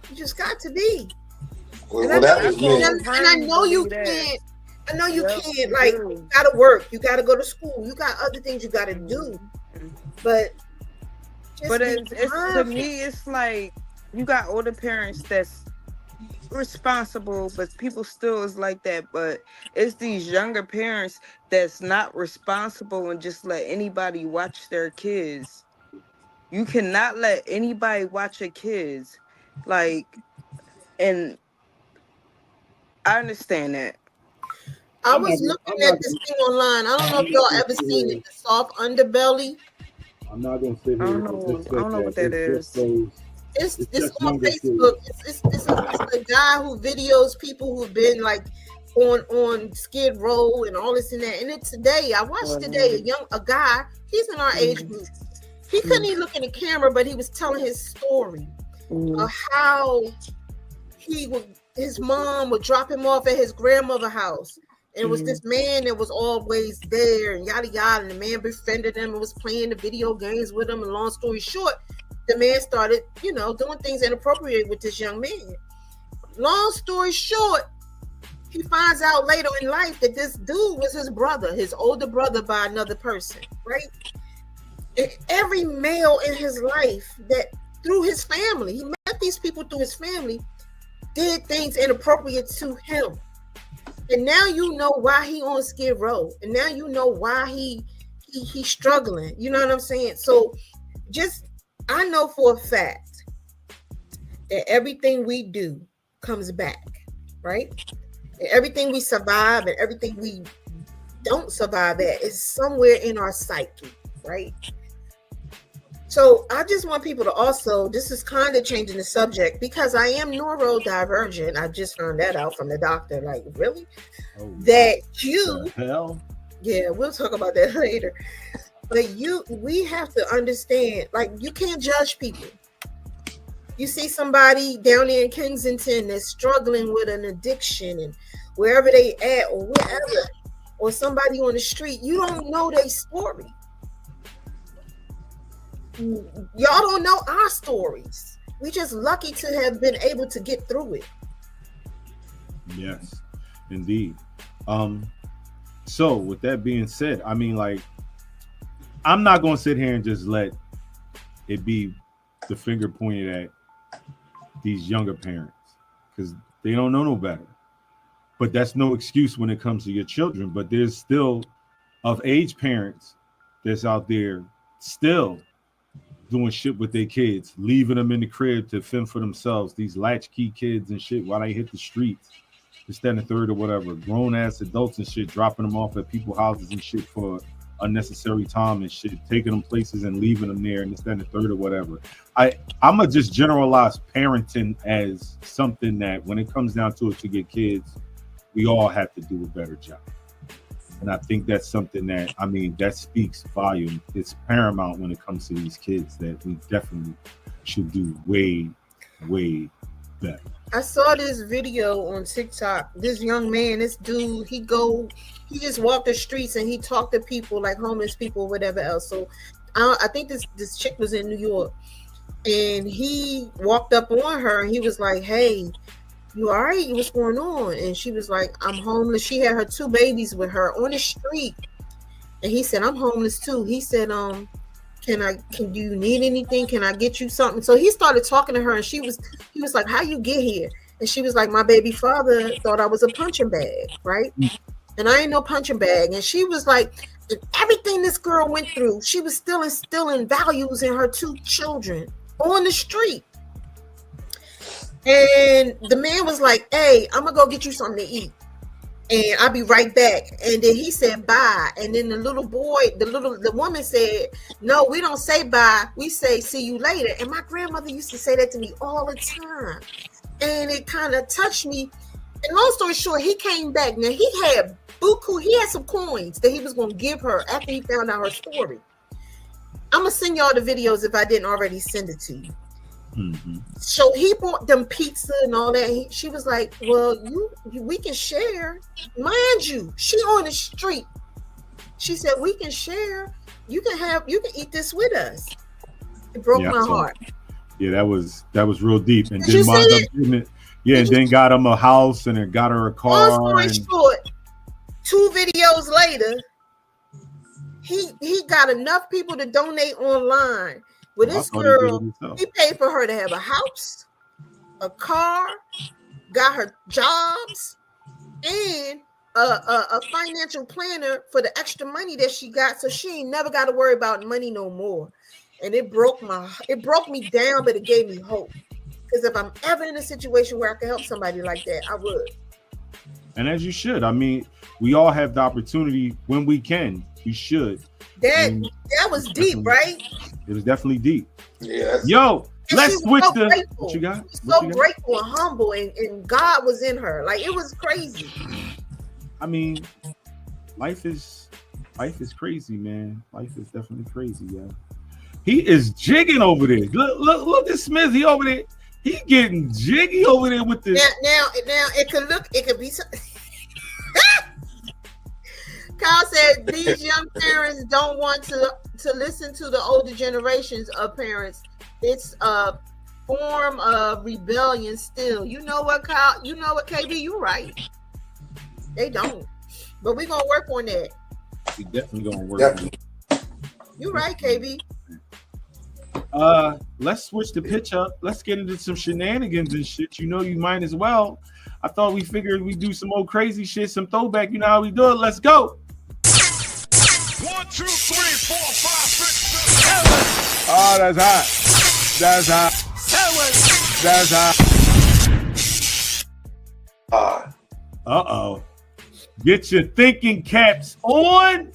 You just got to be. Well, and, that was me. and I know you can't. I know you can't. Like, you got to work. You got to go to school. You got other things you got to do. But it's to me, it's like you got older parents that's responsible, but people still is like that. But it's these younger parents that's not responsible and just let anybody watch their kids. You cannot let anybody watch your kids. Like, and I understand that. I was looking at this thing online. I don't know if y'all ever seen it, the soft underbelly. I'm not gonna sit here. I don't know what that is. It's on Facebook. It's a guy who videos people who've been like on Skid Row and all this and that. And it's today. I watched today a guy. He's in our age group. He couldn't even look in the camera, but he was telling his story of how his mom would drop him off at his grandmother's house. And it was this man that was always there and yada yada. And the man befriended him and was playing the video games with him. And long story short, the man started, doing things inappropriate with this young man. Long story short, he finds out later in life that this dude was his brother, his older brother by another person, right? And every male in his life that through his family, he met these people through his family, did things inappropriate to him. And now you know why he on Skid Row. And now you know why he's struggling. You know what I'm saying? So I know for a fact that everything we do comes back, right? And everything we survive and everything we don't survive at is somewhere in our psyche, right? So I just want people to also, this is kind of changing the subject because I am neurodivergent. I just found that out from the doctor. Like, really? Oh, That the hell? yeah, we'll talk about that later. But we have to understand, like, you can't judge people. You see somebody down there in Kensington that's struggling with an addiction and wherever they at or wherever, or somebody on the street, you don't know their story. Y'all don't know our stories. We just lucky to have been able to get through it. Yes, indeed. So with that being said, I mean, like, I'm not gonna sit here and just let it be the finger pointed at these younger parents because they don't know no better. But that's no excuse when it comes to your children. But there's still of age parents that's out there still doing shit with their kids, leaving them in the crib to fend for themselves. These latchkey kids and shit while they hit the streets, this, that, and the third or whatever. Grown ass adults and shit, dropping them off at people's houses and shit for unnecessary time and shit, taking them places and leaving them there and this, that, and the third or whatever. I'm a just generalize parenting as something that when it comes down to it to get kids, we all have to do a better job. And I think that's something that, I mean, that speaks volume. It's paramount when it comes to these kids that we definitely should do way, way better. I saw this video on TikTok. This young man, this dude, he just walked the streets and he talked to people like homeless people, whatever else. So I think this chick was in New York and he walked up on her and he was like, "Hey, you all right? What's going on?" And she was like, "I'm homeless." She had her 2 babies with her on the street. And he said, "I'm homeless too." He said, can you need anything? Can I get you something? So he started talking to her and he was like, "How you get here?" And she was like, "My baby father thought I was a punching bag, right? And I ain't no punching bag." And she was like, everything this girl went through, she was still instilling values in her 2 children on the street. And the man was like, "Hey, I'm gonna go get you something to eat and I'll be right back." And then he said bye. And then the woman said, "No, we don't say bye, we say see you later." And my grandmother used to say that to me all the time. And it kind of touched me. And long story short, he came back. Now he had some coins that he was gonna give her after he found out her story. I'm gonna send y'all the videos if I didn't already send it to you. Mm-hmm. So he bought them pizza and all that. She was like, "Well, we can share." Mind you, she on the street. She said, "We can share. You can eat this with us." It broke my heart. Yeah, that was real deep. And then wound up doing it. Yeah, and then got him a house and then got her a car. Long story short, 2 videos later, he got enough people to donate online. With this girl, he paid for her to have a house, a car, got her jobs, and a financial planner for the extra money that she got, so she ain't never got to worry about money no more. And it broke me down, but it gave me hope. Because if I'm ever in a situation where I can help somebody like that, I would. And as you should. I mean, we all have the opportunity when we can. We should. That was deep, right? It was definitely deep. Yes. Yo, let's switch so to grateful. what you got. So grateful and humble, and God was in her. Like, it was crazy. I mean, life is crazy, man. Life is definitely crazy, yeah. He is jigging over there. Look at Smith. He over there. He getting jiggy over there with this. Now it could be. Kyle said these young parents don't want to listen to the older generations of parents. It's a form of rebellion still. You know what, Kyle? You know what, KB? You're right. They don't. But we're going to work on that. We definitely going to work on it. You're right, KB. Let's switch the pitch up. Let's get into some shenanigans and shit. You know, you might as well. I thought we figured we'd do some old crazy shit, some throwback. You know how we do it. Let's go. 1, 2, 3, 4, 5, 6, 7. Oh, that's hot. That's hot. Uh-oh. Get your thinking caps on,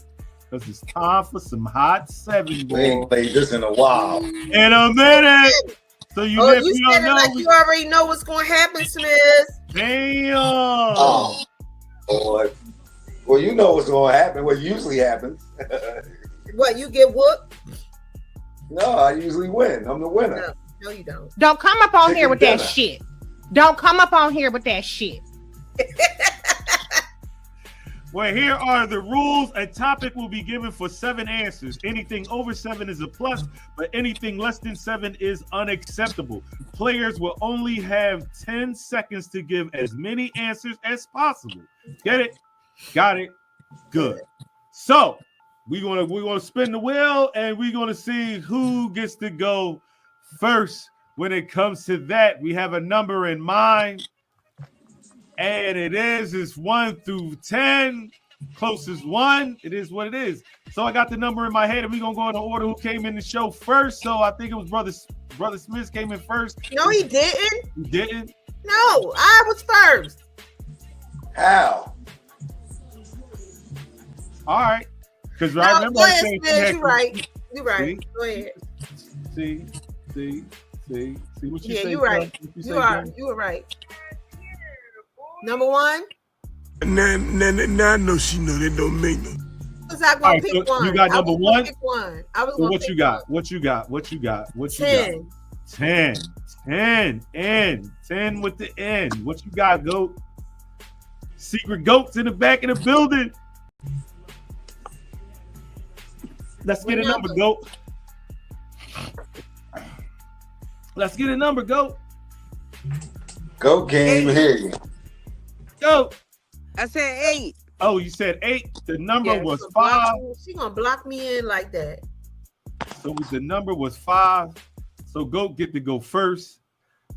because it's time for some hot 7 We ball ain't played this in a while. in a minute. So you Oh, if you you said don't it know, like you already know what's going to happen, Smith. damn. Oh, boy. Well, you know what's going to happen. What usually happens. What, you get whooped? No, I usually win. I'm the winner. No, you don't. Don't come up on here Chicken with that dinner. shit. Don't come up on here with that shit. Well, here are the rules. A topic will be given for 7 answers. Anything over 7 is a plus, but anything less than 7 is unacceptable. Players will only have 10 seconds to give as many answers as possible. Get it? Got it? Good. So we're gonna spin the wheel and we're gonna see who gets to go first. When it comes to that, we have a number in mind. And it is 1 through 10. Closest 1. It is what it is. So I got the number in my head, and we're gonna go in the order who came in the show first. So I think it was Brother Smith came in first. No, he didn't. He didn't. No, I was first. How? All right. Because No, I remember go I ahead, saying Smith. You're right. You're right. See? Go ahead. See what you Yeah, say. you're right. John? What You are. John? You were right. Number 1. Now I know she know that don't make no. Was I All gonna right, pick so one? you got I number was gonna 1. Pick one. I was So gonna what pick you got? one. What you got? What you got? 10. 10 with the N. What you got, Goat? Secret Goats in the back of the building. Let's get a number, Goat. Let's get a number, Goat. Go can't even hear you. Goat. I said 8. Oh, you said 8. The number Yeah, was she gonna 5. block me- She gonna block me in like that. So the number was 5. So Goat get to go first.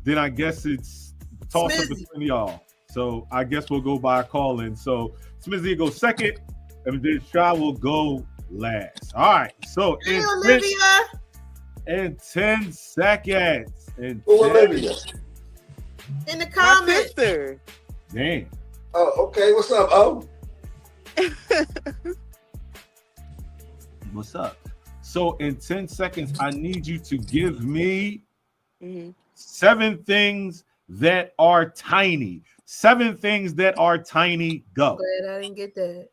Then I guess it's toss up Smizzy. between y'all. So I guess we'll go by a call in. So Smizzy will go second, and then Shaw will go last. All right. So Hey, in Olivia. 10 seconds. In Who 10 Olivia? In the My comments. sister. Damn. Oh, okay. What's up, Oh? What's up? So in 10 seconds, I need you to give me 7 things that are tiny. 7 things that are tiny. Go. Glad I didn't get that.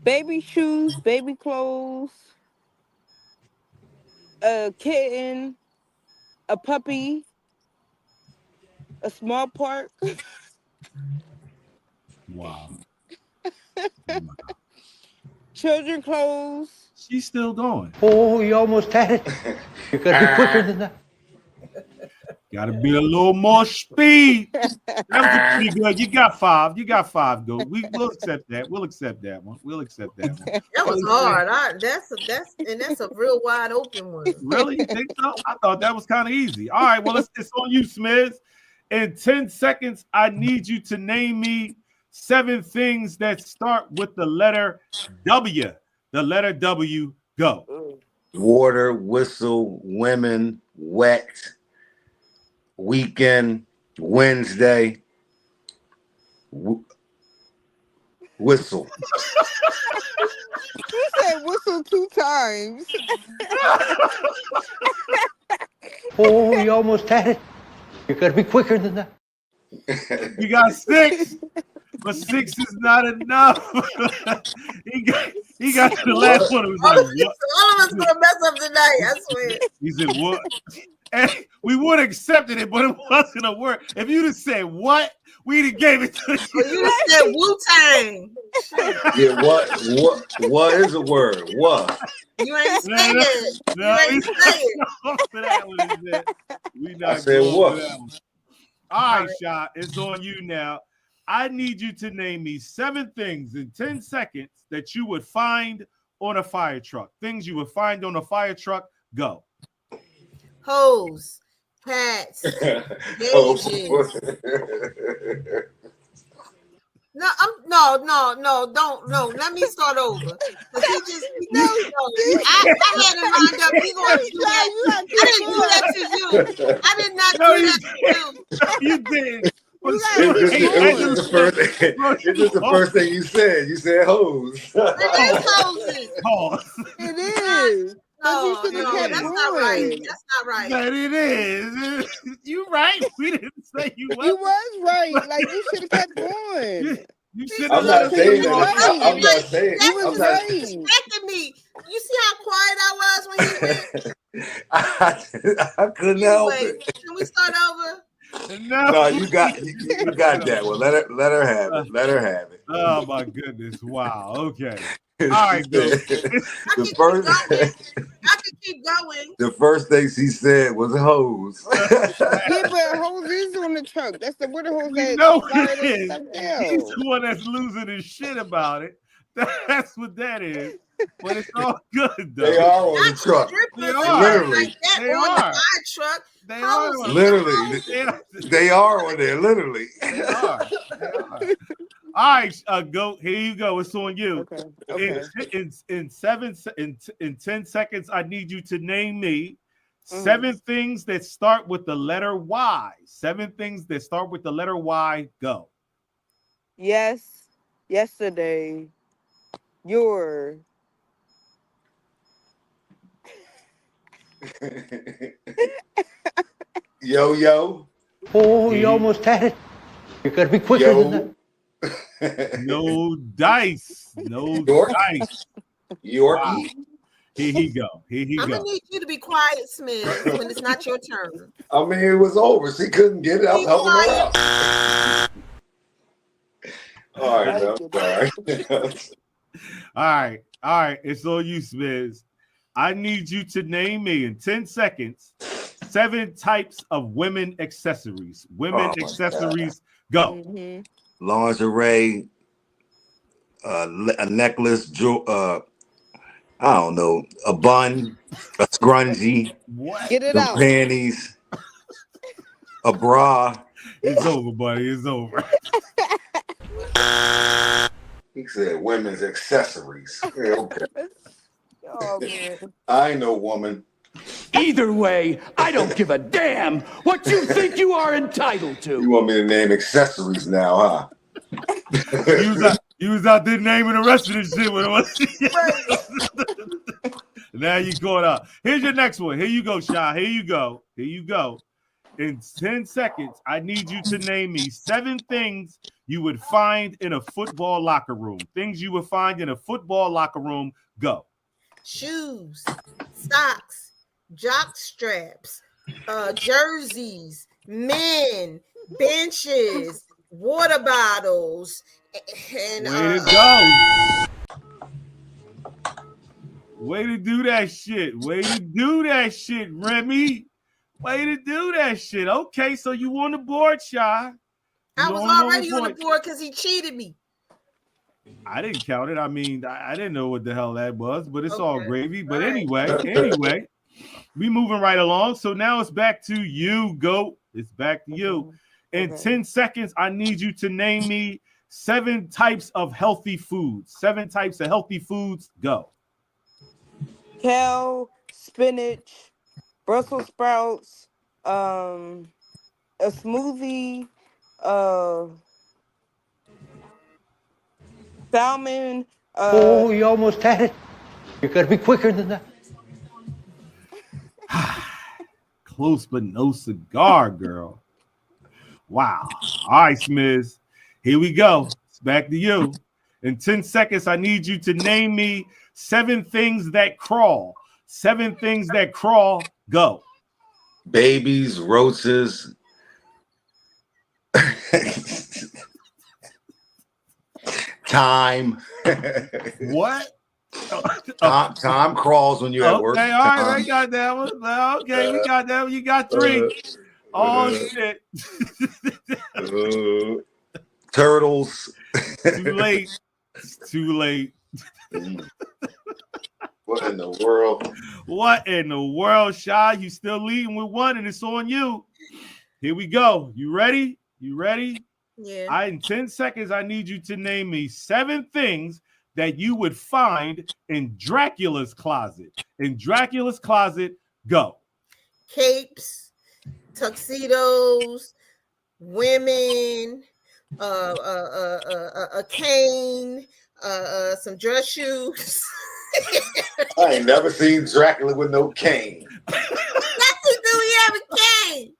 Baby shoes, baby clothes, a kitten, a puppy, a small park, Wow. children clothes. She's still going. Oh, you almost had it. You gotta be quicker than that. Gotta be a little more speed. That was pretty good. You got 5. You got 5. Go. We'll accept that. We'll accept that one. We'll accept that one. That was hard. That's a real wide open one. Really? You think so? I thought that was kind of easy. All right. Well, it's on you, Smiz. In 10 seconds, I need you to name me 7 things that start with the letter W. The letter W. Go. Water, whistle, women, wet, weekend, Wednesday, whistle. You said whistle 2 times. Oh, you almost had it. You gotta be quicker than that. You got 6, but 6 is not enough. he got to the last one. It was All like, of what? us gonna mess up tonight. I swear. He said, what? And we would have accepted it, but it wasn't a word. If you'd have said what, we'd have gave it to Well, you. you said Wu-Tang. Yeah, what is a word? What? You ain't No, saying no, it. no, You ain't saying for that one, he said. We not I said going what? for that one. All right, Sha, it's on you now. I need you to name me 7 things in 10 seconds that you would find on a fire truck. Things you would find on a fire truck. Go. Hose, hats, Oh, gauges. No, don't. Let me start over. 'Cause I had it lined up. He gonna do that. I didn't do that to you. I did not No, do you that to you. You did. It was just the first. It's just the first thing you said. You said hoes. It is hoses. Pause. It is. No, But you should have kept that's not right. going. That's not right. That it is. You right. We didn't say you You was. was right. Like you should have kept going. You should I'm have not saying Right. that. I'm not saying. He was I'm not. right. Respected me. You see how quiet I was when he went? I couldn't help Anyway, it. can we start over? No, you got that one. Let her have it. Let her have it. Oh my goodness! Wow. Okay. All right, go. The first. I could keep going. The first thing she said was hoes. Yeah, but hose is on the truck. That's the where the hose We at. know Fire it that is. stuff He's down. the one that's losing his shit about it. That's what that is. But it's all good though. They are on the Not truck. They strippers are. Literally. like that They on are. the fire truck. They Hoses. are. Literally. They are. They are on there. Literally. They are. They are. All right, go. Here you go. It's on you. Okay. In 10 seconds, I need you to name me Mm. 7 things that start with the letter Y. 7 things that start with the letter Y. Go. Yes. Yesterday. Your. Yo. Oh, you almost had it. You gotta be quicker than that. No dice. No York? dice. Yorkie. Here he go. Here he I'm go. gonna need you to be quiet, Smith, when it's not your turn. I mean, it was over. She couldn't get it. I was helping her out. All right, man. Sorry. All right. It's on you, Smiz. I need you to name me in 10 seconds 7 types of women accessories. Women Oh, my accessories. Go. Mhm. Lingerie, a necklace, I don't know, a bun, a scrunchie, What? Get it some out. panties, a bra. It's over, buddy. It's over. He said women's accessories. Yeah, okay. Oh man. I ain't no woman. Either way, I don't give a damn what you think you are entitled You to. want me to name accessories now, huh? You was out there naming the rest of this shit when it was. Now you caught up. Here's your next one. Here you go, Shy. Here you go. Here you go. In 10 seconds, I need you to name me 7 things you would find in a football locker room. Things you would find in a football locker room. Go. Shoes, socks, jock straps, jerseys, men, benches, water bottles, and Way to go. Way to do that shit. Way to do that shit, Remy. Way to do that shit. Okay, so you on the board, Shy. I You was on already on the board. board because he cheated me. I didn't count it. I mean, I didn't know what the hell that was, but it's all Okay. gravy. But All right. anyway, we moving right along. So now it's back to you, Goat. It's back to you. In Okay. 10 seconds, I need you to name me 7 types of healthy foods. 7 types of healthy foods. Go. Kale, spinach, Brussels sprouts, a smoothie, salmon. Oh, you almost had it. You gotta be quicker than that. Close but no cigar, girl. Wow. All right, Smiz. Here we go. It's back to you. In 10 seconds, I need you to name me 7 things that crawl. 7 things that crawl. Go. Babies, roaches. Time. What? Time crawls when you're at work. Okay, all right, Time. I got that one. Okay, we got that one. You got 3. Oh, shit. Turtles. Too late. It's too late. What in the world? What in the world, Shy? You still leading with 1, and it's on you. Here we go. You ready? You ready? Yeah. In 10 seconds, I need you to name me 7 things that you would find in Dracula's closet. In Dracula's closet, go. Capes, tuxedos, women, a cane, some dress shoes. I ain't never seen Dracula with no cane. Nothing do we have a cane,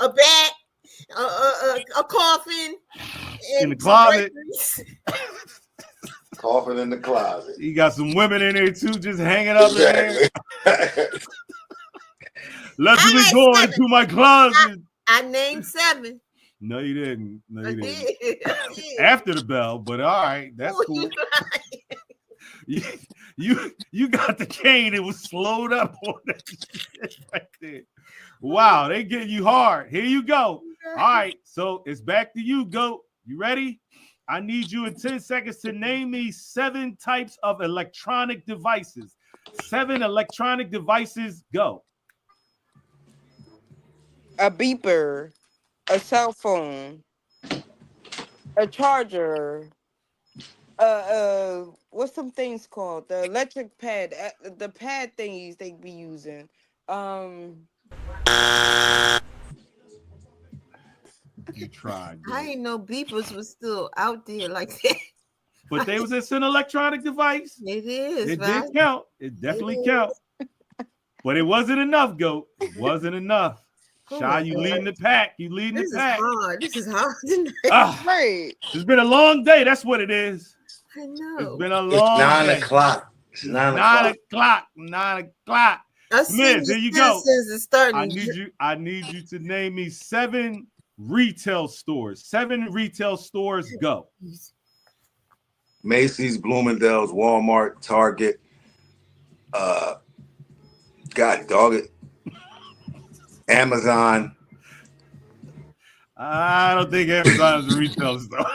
a bat, a coffin, In the closet. Coffin in the closet. You got some women in there too, just hanging up in there. Let me go into my closet. I named 7. No, you didn't. No, you I didn't. did. I did. After the bell, but all right, that's Oh, cool. you You got the cane. It was slowed up on that shit right there. Wow, they get you hard. Here you go. All right, so it's back to you, Goat. You ready? I need you in 10 seconds to name me 7 types of electronic devices. 7 electronic devices. Go. A beeper, a cell phone, a charger, what's some things called? The electric pad, the pad thingies they be using. You tried. I ain't know beepers was still out there like that. But they was just an electronic device. It is. It right? did count. It definitely It is. counts. But it wasn't enough, Goat. It wasn't enough. Oh Shy, my you God. leading the pack. You leading This the is pack. hard. This is hard tonight. Ah, Right. it's been a long day. That's what it is. I It's know. been a It's long 9 day. o'clock. It's 9 9 o'clock. o'clock. 9 o'clock. Us Miss, senior here you go. citizens is starting. I need you to name me 7 retail stores. 7 retail stores. Go. Macy's, Bloomingdale's, Walmart, Target. God dog it. Amazon. I don't think Amazon is a retail store.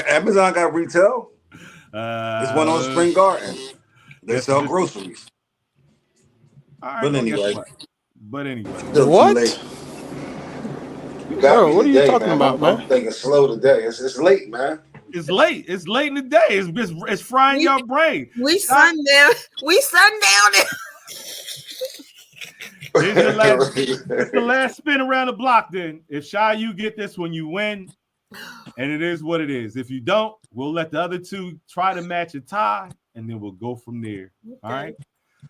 Amazon got retail. There's one on Spring Garden. They Yes, sell it is. groceries. All right, But well, guess anyway. what? But anyway. Still too What? late. You got Bro, me what are you today, talking about, I'm man? thinking slow today. It's late, man. It's late. It's late in the day. It's frying your brain. We sundown. We sundown. Here's your last, it's the last spin around the block. Then, if Shy, you get this one, you win, and it is what it is. If you don't, we'll let the other 2 try to match a tie, and then we'll go from there. All right.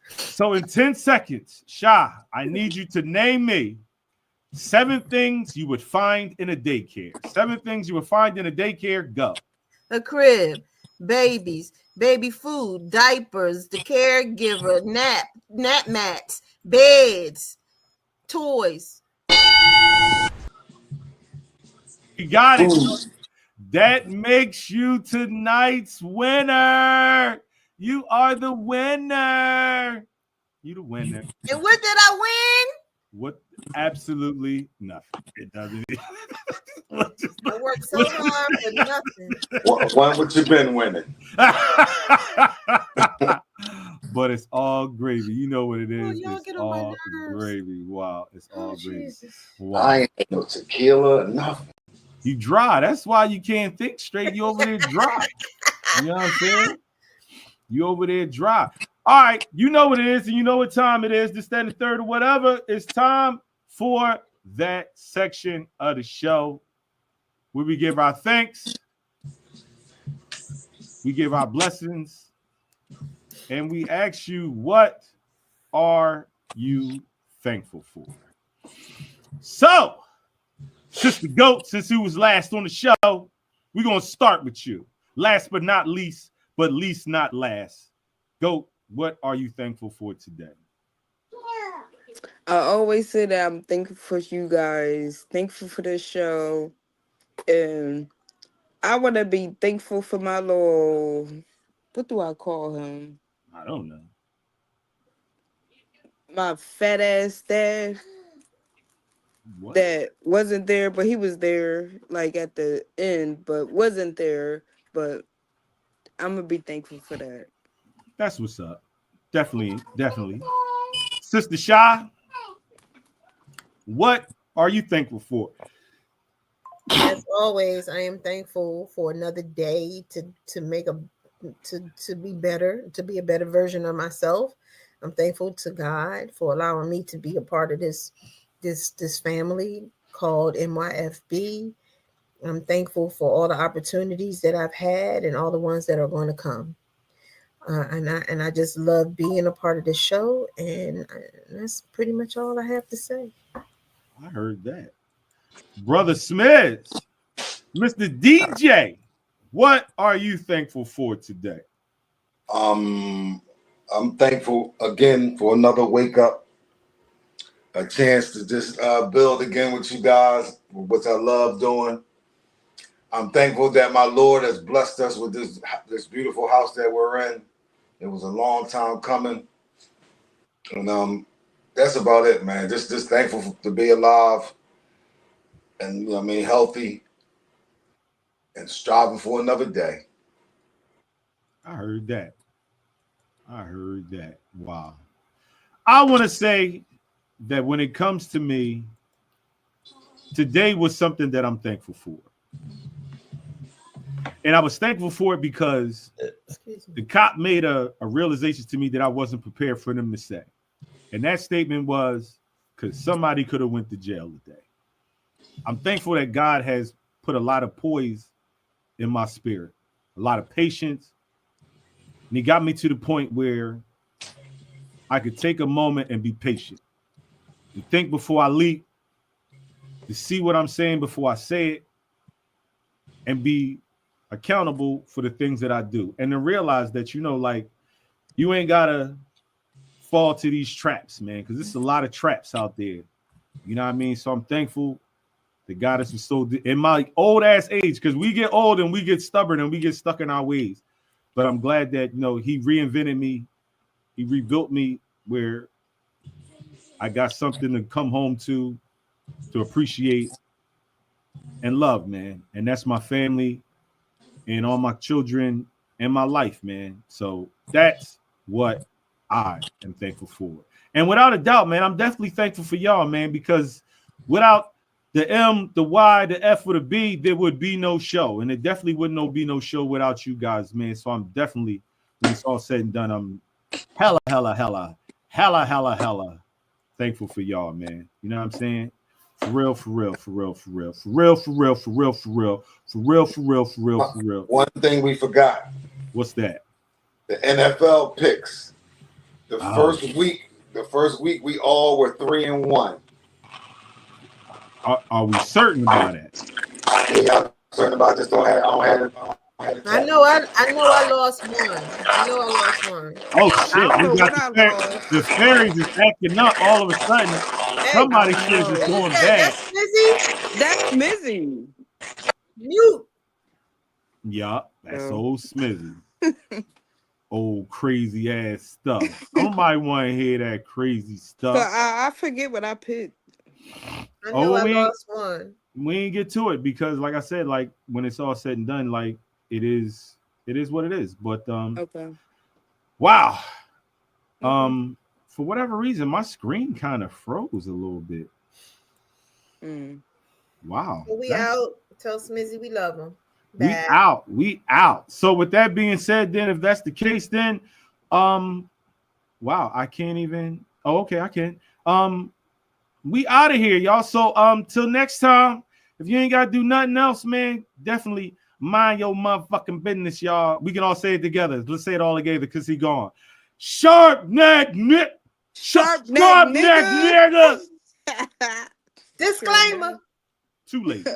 So in 10 seconds, Shy, I need you to name me 7 things you would find in a daycare. 7 things you would find in a daycare. Go. A crib, babies, baby food, diapers, the caregiver, nap mats, beds, toys. You got it. Ooh. That makes you tonight's winner. You are the winner. You the winner. And what did I What? Absolutely nothing. It doesn't. win? I worked so hard for nothing. Why would you been winning? But it's all gravy. You know what it is. Oh, y'all It's get on my all nerves. gravy. Wow. It's all Oh, gravy. Jesus. Wow. I ain't no tequila, nothing. You dry. That's why you can't think straight. You over there dry. You know what I'm saying? You over there dry. All right. You know what it is, and you know what time it is. This, that, and the third, or whatever. It's time for that section of the show where we give our thanks, we give our blessings, and we ask you, what are you thankful for? So, Sister Goat, since you was last on the show, we're going to start with you. Last but not least, but least not last. Goat, what are you thankful for today? I always say that I'm thankful for you guys, thankful for this show, and I want to be thankful for my little, what do I call him? I don't know. My fat ass dad. What? That wasn't there, but he was there like at the end, but wasn't there. But I'm gonna be thankful for that. That's what's up. Definitely. Sister Shy, what are you thankful for? As always, I am thankful for another day to make to be better, to be a better version of myself. I'm thankful to God for allowing me to be a part of this family called NYFB. I'm thankful for all the opportunities that I've had and all the ones that are going to come. And I just love being a part of the show, and that's pretty much all I have to say. I heard that. Brother Smith, Mr. DJ, what are you thankful for today? I'm thankful again for another wake up, a chance to just build again with you guys, which I love doing. I'm thankful that my Lord has blessed us with this beautiful house that we're in. It was a long time coming, and that's about it, man. Just thankful to be alive, and you know what I mean, healthy, and striving for another day. I heard that. Wow. I want to say that when it comes to me, today was something that I'm thankful for. And I was thankful for it because the cop made a realization to me that I wasn't prepared for them to say. And that statement was, because somebody could have went to jail today. I'm thankful that God has put a lot of poise in my spirit, a lot of patience. And he got me to the point where I could take a moment and be patient, to think before I leap, to see what I'm saying before I say it, and be accountable for the things that I do. And to realize that, you know, like, you ain't got to fall to these traps, man, because there's a lot of traps out there. You know what I mean? So I'm thankful that God has bestowed in my old ass age, because we get old and we get stubborn and we get stuck in our ways. But I'm glad that, you know, he reinvented me. He rebuilt me where I got something to come home to appreciate and love, man. And that's my family and all my children and my life, man. So that's what I am thankful for. And without a doubt, man, I'm definitely thankful for y'all, man, because without the M, the Y, the F, or the B, there would be no show. And it definitely wouldn't be no show without you guys, man. So I'm definitely, when it's all said and done, I'm hella thankful for y'all, man. You know what I'm saying? For real. One thing we forgot. What's that? The NFL picks. The first week we all were 3-1. Are we certain about it? Yeah, I'm certain about this. I don't have it. I know I lost one. Oh shit! We got the fairies is acting up all of a sudden. Somebody says it's going bad. That's Smizzy. Mute. Yeah, that's old Smizzy. Old crazy ass stuff. Somebody want to hear that crazy stuff. So I forget what I picked. I know I lost one. We ain't get to it because, like I said, like when it's all said and done, like it is what it is. But okay. Wow. For whatever reason, my screen kind of froze a little bit. Wow. So we out. Tell Smizzy we love him. We out. So with that being said, then if that's the case, then wow, I can't even. Oh, okay, I can. We out of here, y'all. So till next time, if you ain't gotta do nothing else, man, definitely mind your motherfucking business, y'all. We can all say it together. Let's say it all together because he gone. Sharp neck nigga. Disclaimer. Too late.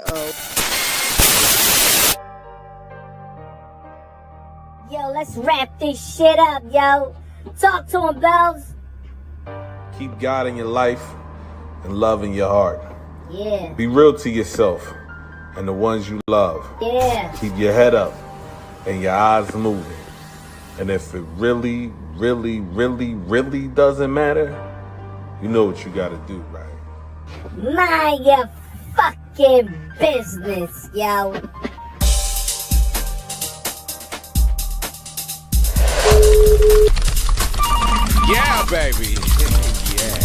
Yo, let's wrap this shit up, yo. Talk to him, Bells. Keep God in your life and love in your heart. Yeah. Be real to yourself and the ones you love. Yeah. Keep your head up and your eyes moving. And if it really doesn't matter, you know what you gotta do, right? Mind your fucking business, yo. Yeah, baby. Yeah.